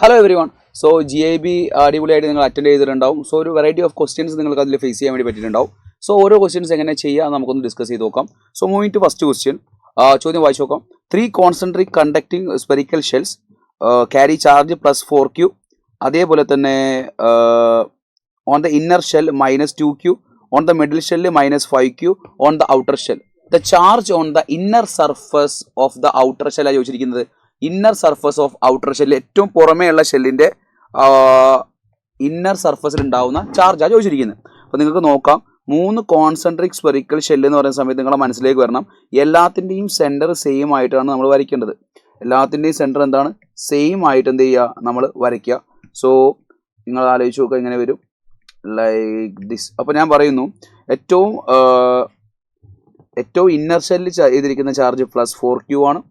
Hello every one. So GIB അടിപൊളിയായിട്ട് നിങ്ങൾ attend ചെയ്തിട്ടുണ്ടാവും. സോ ഒരു വെറൈറ്റി ഓഫ് ക്വസ്റ്റ്യൻസ് നിങ്ങൾക്ക് അതിൽ ഫേസ് ചെയ്യാൻ വേണ്ടി പറ്റിയിട്ടുണ്ടാവും. സോ ഓരോ ക്വസ്റ്റ്യൻസ് എങ്ങനെ ചെയ്യാം നമുക്കൊന്ന് ഡിസ്കസ് ചെയ്ത് നോക്കാം. So moving to first question. ചോദ്യം വായിച്ചു നോക്കാം. 3 concentric conducting spherical shells carry charge +4Q. അതേപോലെ തന്നെ on the inner shell -2Q, on the middle shell -5Q, on the outer shell the charge on the inner surface of the outer shell ആണ് ചോദിച്ചിരിക്കുന്നത്. Inner surface of outer shell, ഏറ്റവും പുറമേയുള്ള ഷെല്ലിൻ്റെ inner സർഫസിൽ ഉണ്ടാവുന്ന ചാർജാണ് ചോദിച്ചിരിക്കുന്നത്. അപ്പോൾ നിങ്ങൾക്ക് നോക്കാം, 3 കോൺസെൻട്രിക് സ്പെറിക്കൽ ഷെല്ല് എന്ന് പറയുന്ന സമയത്ത് നിങ്ങളുടെ മനസ്സിലേക്ക് വരണം, എല്ലാത്തിൻ്റെയും സെൻറ്റർ സെയിം ആയിട്ടാണ് നമ്മൾ വരയ്ക്കേണ്ടത്. എല്ലാത്തിൻ്റെയും സെൻറ്റർ എന്താണ്? സെയിം ആയിട്ട് എന്ത് ചെയ്യുക? നമ്മൾ വരയ്ക്കുക. സോ നിങ്ങൾ ആലോചിച്ച് നോക്കുക, ഇങ്ങനെ വരും ലൈക്ക് ദിസ്. അപ്പോൾ ഞാൻ പറയുന്നു, ഏറ്റവും ഇന്നർ ഷെല്ലിൽ ചെയ്തിരിക്കുന്ന ചാർജ് +4Q ആണ്.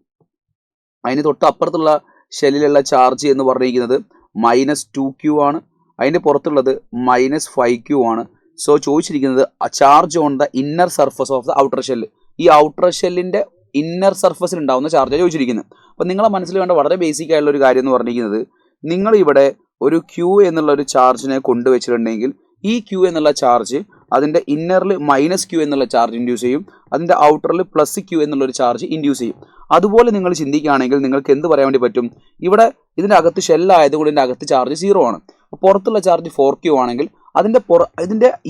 അതിന് തൊട്ട് അപ്പുറത്തുള്ള ഷെല്ലിലുള്ള ചാർജ് എന്ന് പറഞ്ഞിരിക്കുന്നത് -2Q ആണ്. അതിൻ്റെ പുറത്തുള്ളത് -5Q ആണ്. സോ ചോദിച്ചിരിക്കുന്നത് charge on the inner surface of the outer shell. ഈ ഔട്ടർ ഷെല്ലിൻ്റെ ഇന്നർ സർഫസിൽ ഉണ്ടാകുന്ന ചാർജാണ് ചോദിച്ചിരിക്കുന്നത്. അപ്പോൾ നിങ്ങളെ മനസ്സിൽ വേണ്ട വളരെ ബേസിക് ആയിട്ടുള്ള ഒരു കാര്യം എന്ന് പറഞ്ഞിരിക്കുന്നത്, നിങ്ങളിവിടെ ഒരു Q എന്നുള്ള ഒരു ചാർജിനെ കൊണ്ടുവച്ചിട്ടുണ്ടെങ്കിൽ ഈ Q എന്നുള്ള ചാർജ് അതിൻ്റെ ഇന്നറിൽ -Q എന്നുള്ള ചാർജ് ഇൻഡ്യൂസ് ചെയ്യും, അതിൻ്റെ ഔട്ടറിൽ +Q എന്നുള്ളൊരു ചാർജ് ഇൻഡ്യൂസ് ചെയ്യും. അതുപോലെ നിങ്ങൾ ചിന്തിക്കുകയാണെങ്കിൽ നിങ്ങൾക്ക് എന്ത് പറയാൻ വേണ്ടി പറ്റും? ഇവിടെ ഇതിൻ്റെ അകത്ത് ഷെല്ലായതുകൊണ്ട് ഇതിൻ്റെ അകത്ത് ചാർജ് 0 ആണ്. പുറത്തുള്ള ചാർജ് 4Q ആണെങ്കിൽ ഇതിൻ്റെ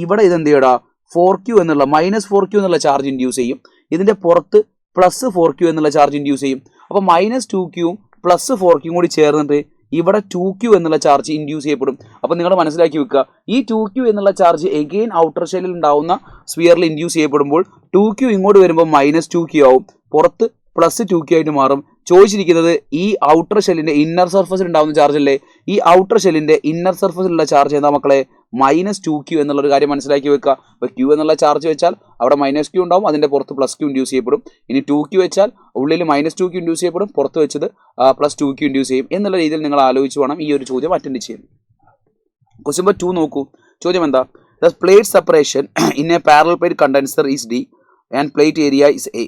ഇവിടെ ഇതെന്ത് ചെയ്യടാ? 4Q എന്നുള്ള -4Q എന്നുള്ള ചാർജ് ഇൻഡ്യൂസ് ചെയ്യും, ഇതിൻ്റെ പുറത്ത് +4Q എന്നുള്ള ചാർജ് ഇൻഡ്യൂസ് ചെയ്യും. അപ്പോൾ -2Qയും +4Qയും കൂടി ചേർന്നിട്ട് ഇവിടെ 2Q എന്നുള്ള ചാർജ് ഇൻഡ്യൂസ് ചെയ്യപ്പെടും. അപ്പോൾ നിങ്ങൾ മനസ്സിലാക്കി വെക്കുക, ഈ 2Q എന്നുള്ള ചാർജ് എഗെയിൻ ഔട്ടർ ഷെല്ലിൽ ഉണ്ടാവുന്ന സ്ഫിയറിൽ ഇൻഡ്യൂസ് ചെയ്യപ്പെടുമ്പോൾ 2Q ഇങ്ങോട്ട് വരുമ്പോൾ -2Q ആവും, പുറത്ത് +2Q ആയിട്ട് മാറും. ചോദിച്ചിരിക്കുന്നത് ഈ ഔട്ടർ ഷെല്ലിൻ്റെ ഇന്നർ സർഫസിൽ ഉണ്ടാകുന്ന ചാർജ് അല്ലേ? ഈ ഔട്ടർ ഷെല്ലിൻ്റെ ഇന്നർ സർഫസിലുള്ള ചാർജ് എന്താ മക്കളെ? -2Q എന്നുള്ളൊരു കാര്യം മനസ്സിലാക്കി വെക്കുക. അപ്പോൾ Q എന്നുള്ള ചാർജ് വെച്ചാൽ അവിടെ -Q ഉണ്ടാവും, അതിൻ്റെ പുറത്ത് +Q ഇൻഡ്യൂസ് ചെയ്യപ്പെടും. ഇനി 2Q വെച്ചാൽ ഉള്ളിൽ -2Q ഇൻഡ്യൂസ് ചെയ്യപ്പെടും, പുറത്ത് വെച്ചത് +2Q ഇൻഡ്യൂസ് ചെയ്യും എന്നുള്ള രീതിയിൽ നിങ്ങൾ ആലോചിച്ച് വേണം ഈ ഒരു ചോദ്യം അറ്റൻഡ് ചെയ്യാൻ. ക്വസ്റ്റ്യൻ നമ്പർ 2 നോക്കൂ. ചോദ്യം എന്താ? The plate separation in A parallel plate condenser is D and plate area is A.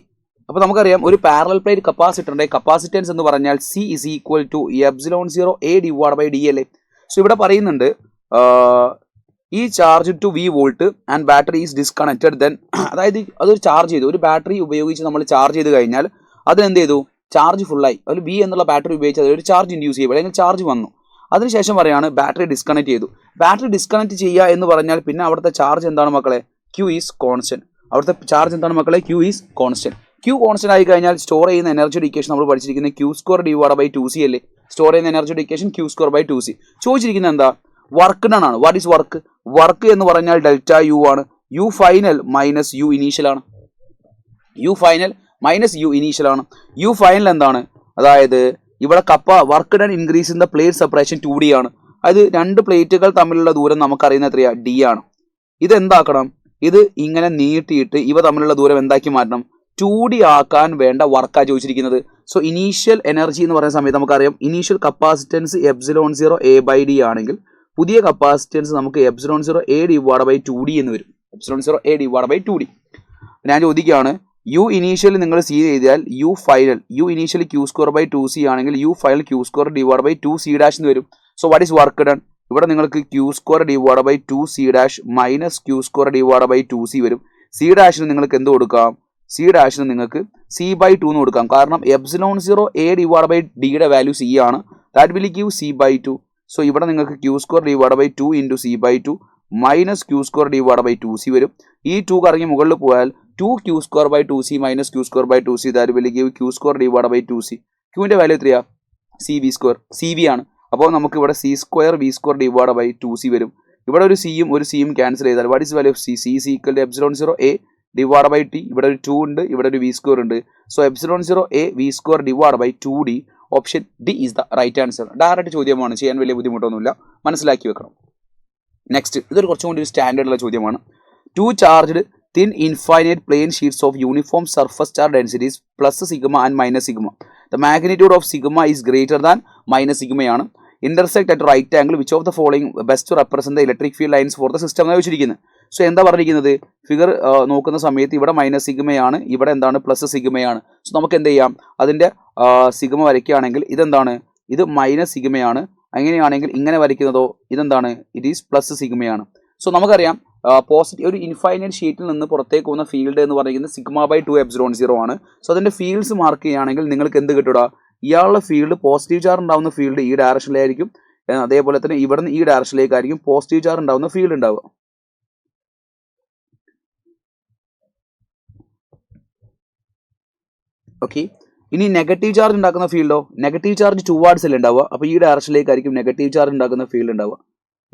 അപ്പോൾ നമുക്കറിയാം, ഒരു പാരലൽ പ്ലേറ്റ് കപ്പാസിറ്ററിൻ്റെ കപ്പാസിറ്റൻസ് എന്ന് പറഞ്ഞാൽ C = ε0A/d അല്ലേ? സോ ഇവിടെ പറയുന്നുണ്ട് ഈ charge to V volt and battery is disconnected then, അതായത് അതൊരു ചാർജ് ചെയ്തു, ഒരു ബാറ്ററി ഉപയോഗിച്ച് നമ്മൾ ചാർജ് ചെയ്ത് കഴിഞ്ഞാൽ അതിനെന്ത് ചെയ്തു? ചാർജ് ഫുള്ളായി. അതിൽ V എന്നുള്ള ബാറ്ററി ഉപയോഗിച്ച് അതൊരു ചാർജ് ഇൻഡ്യൂസ് ചെയ്യും, അല്ലെങ്കിൽ ചാർജ് വന്നു. അതിനുശേഷം പറയാണ് ബാറ്ററി ഡിസ്കണക്ട് ചെയ്തു. ബാറ്ററി ഡിസ്കണക്ട് ചെയ്യുക എന്ന് പറഞ്ഞാൽ പിന്നെ അവിടുത്തെ ചാർജ് എന്താണ് മക്കളെ? Q is constant. അവിടുത്തെ ചാർജ് എന്താണ് മക്കളെ? Q is constant. Q constant ആയി കഴിഞ്ഞാൽ സ്റ്റോർ ചെയ്യുന്ന എനർജിയുടെ ഇക്വേഷൻ നമ്മൾ പഠിച്ചിരിക്കുന്നത് Q² / 2C അല്ലേ? സ്റ്റോർ ചെയ്യുന്ന എനർജിയുടെ ഇക്വേഷൻ Q² / 2C. ചോദിച്ചിരിക്കുന്നത് എന്താ? വർക്ക് ഡൺ ആണ്. What is work? വർക്ക് എന്ന് പറഞ്ഞാൽ ΔU ആണ്. U ഫൈനൽ - U ഇനീഷ്യൽ ആണ്. U ഫൈനൽ - U ഇനീഷ്യൽ ആണ്. U ഫൈനൽ എന്താണ്? അതായത് ഇവിടെ work done increase in the plate separation 2D ആണ്. അത് 2 പ്ലേറ്റുകൾ തമ്മിലുള്ള ദൂരം നമുക്കറിയുന്ന എത്രയാ? D ആണ്. ഇത് എന്താക്കണം? ഇത് ഇങ്ങനെ നീട്ടിയിട്ട് ഇവ തമ്മിലുള്ള ദൂരം എന്താക്കി മാറ്റണം? 2D ആക്കാൻ വേണ്ട വർക്കാണ് ചോദിച്ചിരിക്കുന്നത്. സോ ഇനീഷ്യൽ എനർജി എന്ന് പറയുന്ന സമയത്ത് നമുക്കറിയാം, ഇനീഷ്യൽ കപ്പാസിറ്റൻസ് ε0A/d ആണെങ്കിൽ പുതിയ കപ്പാസിറ്റൻസ് നമുക്ക് ε0A/2D എന്ന് വരും. ε0A/2D. ഞാൻ ചോദിക്കുകയാണ്, U ഇനീഷ്യൽ നിങ്ങൾ C ചെയ്താൽ U ഇനീഷ്യൽ Q² / 2C ആണെങ്കിൽ U ഫൈനൽ Q² / 2C' എന്ന് വരും. So what is work done? ഇവിടെ നിങ്ങൾക്ക് Q² / 2C' -Q² / 2C വരും. C' നിങ്ങൾക്ക് എന്ത് കൊടുക്കാം? C' നിങ്ങൾക്ക് C/2 എന്ന് കൊടുക്കാം. കാരണം ε0A/d വാല്യൂ C ആണ്. That will give C/2. So ഇവിടെ നിങ്ങൾക്ക് Q² / 2 × C/2 -Q² / 2C വരും. ഈ 2 കറങ്ങി മുകളിൽ പോയാൽ 2Q² / 2C - Q² / 2C, that will give Q² / 2C. Qന്റെ വാല്യൂ എത്രയാ? CV². CV ആണ്. അപ്പോൾ നമുക്ക് ഇവിടെ C² V² / 2C വരും. ഇവിടെ ഒരു സിയും ക്യാൻസൽ ചെയ്താൽ what is value of C? C = ε0A/T. ഇവിടെ ഒരു 2 ഉണ്ട്, ഇവിടെ ഒരു V² ഉണ്ട്. So ε0A V² / 2D. Option D is the right answer. Direct ചോദ്യമാണ്, ചെയ്യാൻ വലിയ ബുദ്ധിമുട്ടൊന്നുമില്ല, മനസ്സിലാക്കി വെക്കണം. നെക്സ്റ്റ്, ഇതൊരു കുറച്ചും കൂടി ഒരു സ്റ്റാൻഡേർഡ് ഉള്ള ചോദ്യമാണ്. 2 charged thin infinite plane sheets of uniform surface charge densities +σ and -σ. The magnitude of sigma is greater than -σ ആണ്. Intersect at right angle which of the following best to represent the electric field lines for the system എന്നാണ് ചോദിച്ചിരിക്കുന്നത്. So എന്താ പറഞ്ഞിരിക്കുന്നത്? Figure നോക്കുന്ന സമയത്ത് ഇവിടെ -σ ആണ്, ഇവിടെ എന്താണ്? +σ ആണ്. സോ നമുക്ക് എന്ത് ചെയ്യാം? അതിൻ്റെ സിഗ്മ വരയ്ക്കുകയാണെങ്കിൽ ഇതെന്താണ്? ഇത് -σ ആണ്, അങ്ങനെയാണെങ്കിൽ ഇങ്ങനെ വരയ്ക്കുന്നതോ ഇതെന്താണ്, ഇറ്റ് ഈസ് പ്ലസ് സിഗ്മയാണ്. സോ നമുക്കറിയാം പോസിറ്റീവ് ഒരു ഇൻഫൈനൈറ്റ് ഷീറ്റിൽ നിന്ന് പുറത്തേക്ക് പോകുന്ന ഫീൽഡ് എന്ന് പറയുന്നത് σ/2ε0 ആണ്. സോ അതിൻ്റെ ഫീൽഡ്സ് മാർക്ക് ചെയ്യുകയാണെങ്കിൽ നിങ്ങൾക്ക് എന്ത് കിട്ടുക, ഇയാളുടെ ഫീൽഡ് പോസിറ്റീവ് ചാർജ് ഉണ്ടാകുന്ന ഫീൽഡ് ഈ ഡയറക്ഷനിലായിരിക്കും, അതേപോലെ തന്നെ ഇവിടുന്ന് ഈ ഡയറക്ഷനിലേക്കായിരിക്കും പോസിറ്റീവ് ചാർജ് ഉണ്ടാകുന്ന ഫീൽഡ് ഉണ്ടാവുക. ഓക്കെ, ഇനി നെഗറ്റീവ് ചാർജ് ഉണ്ടാക്കുന്ന ഫീൽഡോ, നെഗറ്റീവ് ചാർജ് ടുവാർഡ്സ് അല്ലേ ഉണ്ടാവുക, അപ്പോൾ ഈ ഡയറക്ഷനിലേക്കായിരിക്കും നെഗറ്റീവ് ചാർജ് ഉണ്ടാക്കുന്ന ഫീൽഡ് ഉണ്ടാവുക,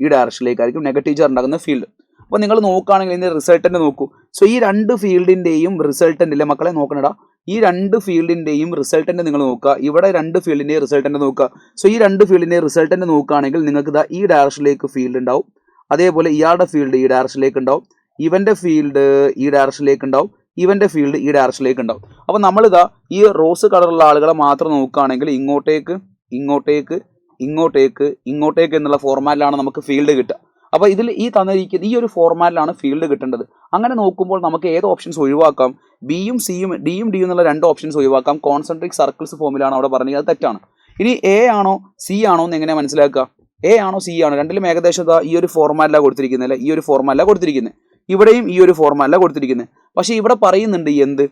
ഈ ഡയറക്ഷനിലേക്കായിരിക്കും നെഗറ്റീവ് ചാർജ് ഉണ്ടാക്കുന്ന ഫീൽഡ്. അപ്പോൾ നിങ്ങൾ നോക്കുകയാണെങ്കിൽ ഇതിൻ്റെ റിസൾട്ടൻ്റ് നോക്കൂ. സോ ഈ രണ്ട് ഫീൽഡിൻ്റെയും റിസൾട്ടൻ്റിലെ മക്കളെ നോക്കണടാ, ഈ രണ്ട് ഫീൽഡിൻ്റെയും റിസൾട്ടൻ്റ് നിങ്ങൾ നോക്കുക, ഇവിടെ രണ്ട് ഫീൽഡിൻ്റെയും റിസൾട്ടൻ്റ് നോക്കുക. സോ ഈ രണ്ട് ഫീൽഡിൻ്റെയും റിസൾട്ടൻ്റ് നോക്കുകയാണെങ്കിൽ നിങ്ങൾക്ക് ഇതാ ഈ ഡയറക്ഷനിലേക്ക് ഫീൽഡ് ഉണ്ടാവും, അതേപോലെ ഇയാളുടെ ഫീൽഡ് ഈ ഡയറക്ഷനിലേക്ക് ഉണ്ടാവും, ഇവൻ്റെ ഫീൽഡ് ഈ ഡയറക്ഷനിലേക്ക് ഉണ്ടാവും, ഇവൻ്റെ ഫീൽഡ് ഈ ഡയറക്ഷനിലേക്ക് ഉണ്ടാവും. അപ്പോൾ നമ്മളിതാ ഈ റോസ് കളറുള്ള ആളുകളെ മാത്രം നോക്കുകയാണെങ്കിൽ ഇങ്ങോട്ടേക്ക് ഇങ്ങോട്ടേക്ക് ഇങ്ങോട്ടേക്ക് ഇങ്ങോട്ടേക്ക് എന്നുള്ള ഫോർമാറ്റിലാണ് നമുക്ക് ഫീൽഡ് കിട്ടുക. അപ്പോൾ ഇതിൽ ഈ തന്നിരിക്കുന്ന ഈ ഒരു ഫോർമാറ്റിലാണ് ഫീൽഡ് കിട്ടേണ്ടത്. അങ്ങനെ നോക്കുമ്പോൾ നമുക്ക് ഏത് ഓപ്ഷൻസ് ഒഴിവാക്കാം, ബിയും സിയും ഡിയും ഡിയും എന്നുള്ള രണ്ട് ഓപ്ഷൻസ് ഒഴിവാക്കാം. കോൺസെൻട്രിക് സർക്കിൾസ് ഫോമിലാണ് അവിടെ പറഞ്ഞത്, അത് തെറ്റാണ്. ഇനി എ ആണോ സി ആണോ എന്ന് എങ്ങനെ മനസ്സിലാക്കുക, എ ആണോ സി ആണോ, രണ്ടിലും ഏകദേശം ഈ ഒരു ഫോർമാറ്റിലാണ് കൊടുത്തിരിക്കുന്നത് അല്ലേ, ഈ ഒരു ഫോർമാറ്റിലാണ് കൊടുത്തിരിക്കുന്നത്, ഇവിടെയും ഈ ഒരു ഫോർമാറ്റിലാണ് കൊടുത്തിരിക്കുന്നത്. പക്ഷേ ഇവിടെ പറയുന്നുണ്ട് എന്ത്,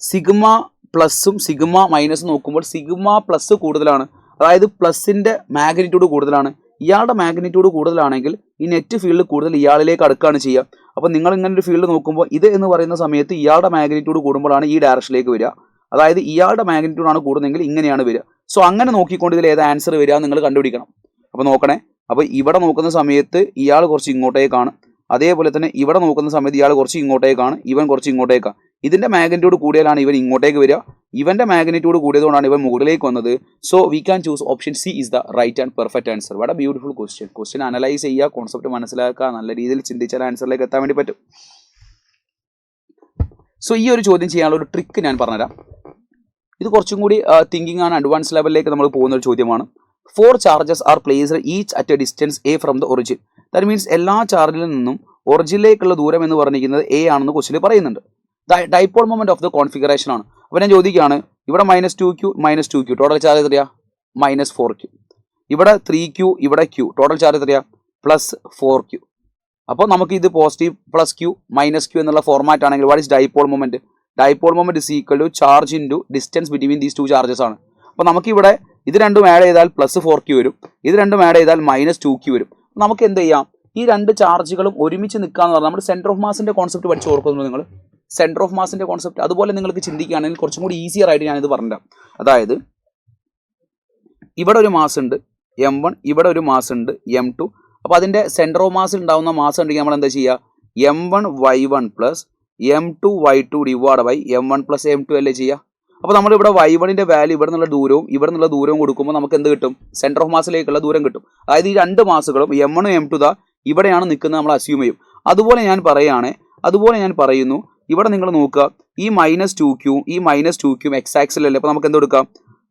സിഗ്മ പ്ലസും സിഗ്മ മൈനസും നോക്കുമ്പോൾ സിഗ്മ പ്ലസ് കൂടുതലാണ്, അതായത് പ്ലസിൻ്റെ മാഗ്നിറ്റ്യൂഡ് കൂടുതലാണ്. ഇയാളുടെ മാഗ്നിറ്റ്യൂഡ് കൂടുതലാണെങ്കിൽ ഈ നെറ്റ് ഫീൽഡ് കൂടുതൽ ഇയാളിലേക്ക് അടുക്കുകയാണ് ചെയ്യുക. അപ്പോൾ നിങ്ങൾ ഇങ്ങനെ ഒരു ഫീൽഡ് നോക്കുമ്പോൾ ഇത് എന്ന് പറയുന്ന സമയത്ത് ഇയാളുടെ മാഗ്നിറ്റ്യൂഡ് കൂടുമ്പോഴാണ് ഈ ഡയറക്ഷനിലേക്ക് വരിക, അതായത് ഇയാളുടെ മാഗ്നിറ്റ്യൂഡ് ആണ് കൂടുന്നതെങ്കിൽ ഇങ്ങനെയാണ് വരിക. സോ അങ്ങനെ നോക്കിക്കൊണ്ട് ഇതിൽ ഏത് ആൻസർ വരിക നിങ്ങൾ കണ്ടുപിടിക്കണം. അപ്പോൾ നോക്കണേ, അപ്പോൾ ഇവിടെ നോക്കുന്ന സമയത്ത് ഇയാൾ കുറച്ച് ഇങ്ങോട്ടേക്കാണ്, അതേപോലെ തന്നെ ഇവിടെ നോക്കുന്ന സമയത്ത് ഇയാൾ കുറച്ച് ഇങ്ങോട്ടേക്കാണ്, ഇവൻ കുറച്ച് ഇങ്ങോട്ടേക്കാണ്. ഇതിൻ്റെ മാഗ്നിറ്റ്യൂഡ് കൂടിയാലാണ് ഇവൻ ഇങ്ങോട്ടേക്ക് വരിക, ഇവൻ്റെ മാഗ്നിറ്റ്യൂഡ് കൂടിയതുകൊണ്ടാണ് ഇവൻ മുകളിലേക്ക് വന്നത്. So we can choose option C is the right and perfect answer. വളരെ ബ്യൂട്ടിഫുൾ ക്വസ്റ്റ്യൻ അനലൈസ് ചെയ്യുക, കോൺസെപ്റ്റ് മനസ്സിലാക്കുക, നല്ല രീതിയിൽ ചിന്തിച്ചാൽ ആൻസറിലേക്ക് എത്താൻ വേണ്ടി പറ്റും. സോ ഈ ഒരു ചോദ്യം ചെയ്യാനുള്ള ഒരു ട്രിക്ക് ഞാൻ പറഞ്ഞുതരാം. ഇത് കുറച്ചും കൂടി തിങ്കിങ് ആൻഡ് അഡ്വാൻസ് ലെവലിലേക്ക് നമ്മൾ പോകുന്ന ഒരു ചോദ്യമാണ്. 4 charges are placed each at a distance a from the origin. That means എല്ലാ ചാർജിൽ നിന്നും ഒറിജിനിലേക്കുള്ള ദൂരം എന്ന് പറഞ്ഞിരിക്കുന്നത് എ ആണെന്ന് ക്വസ്റ്റിൽ പറയുന്നുണ്ട്. Dipole moment of the configuration ആണ്. അപ്പോൾ ഞാൻ ചോദിക്കുകയാണ്, ഇവിടെ -2q ടോട്ടൽ ചാർജ് എത്രയാ, -4q. ഇവിടെ 3q, ഇവിടെ q, ടോട്ടൽ ചാർജ് എത്രയാ, +4q. അപ്പോൾ നമുക്ക് ഇത് പോസിറ്റീവ് +q -q എന്നുള്ള ഫോർമാറ്റ് ആണെങ്കിൽ what is dipole moment? Dipole moment is equal to charge into distance between these 2 charges ആണ്. അപ്പോൾ നമുക്കിവിടെ ഇത് രണ്ടും ആഡ് ചെയ്താൽ +4q വരും, ഇത് രണ്ടും ആഡ് ചെയ്താൽ -2q വരും. നമുക്ക് എന്ത് ചെയ്യാം, ഈ രണ്ട് ചാർജുകളും ഒരുമിച്ച് നിൽക്കാന്ന് പറഞ്ഞാൽ നമ്മൾ സെൻറ്റർ ഓഫ് മാസിൻ്റെ കോൺസെപ്റ്റ് പഠിച്ച് ഓർക്കുന്നു നിങ്ങൾ, സെൻറ്റർ ഓഫ് മാസിൻ്റെ കോൺസെപ്റ്റ്. അതുപോലെ നിങ്ങൾക്ക് ചിന്തിക്കുകയാണെങ്കിൽ കുറച്ചും കൂടി ഈസിയർ ആയിട്ട് ഞാനിത് പറഞ്ഞുതരാം. അതായത് ഇവിടെ ഒരു മാസ് ഉണ്ട് m1, ഇവിടെ ഒരു മാസ് ഉണ്ട് m2. അപ്പോൾ അതിൻ്റെ സെൻറ്റർ ഓഫ് മാസ് ഉണ്ടാകുന്ന മാസ് ഉണ്ടെങ്കിൽ നമ്മൾ എന്താ ചെയ്യുക, m1y1 + m2y2 divide by m1 + m2 അല്ലേ ചെയ്യുക. അപ്പോൾ നമ്മളിവിടെ y1ൻ്റെ വാല്യൂ ഇവിടെ നിന്നുള്ള ദൂരവും കൊടുക്കുമ്പോൾ നമുക്ക് എന്ത് കിട്ടും, സെൻറ്റർ ഓഫ് മാസിലേക്കുള്ള ദൂരം കിട്ടും. അതായത് ഈ രണ്ട് മാസുകളും m1 m2 ഇവിടെയാണ് നിൽക്കുന്നത് നമ്മൾ അസ്യൂം ചെയ്യും. അതുപോലെ ഞാൻ പറയുന്നു, ഇവിടെ നിങ്ങൾ നോക്കുക, ഈ -2q ഈ -2q എക്സ് ആക്സിലല്ലേ. അപ്പോൾ നമുക്ക് എന്ത് കൊടുക്കാം,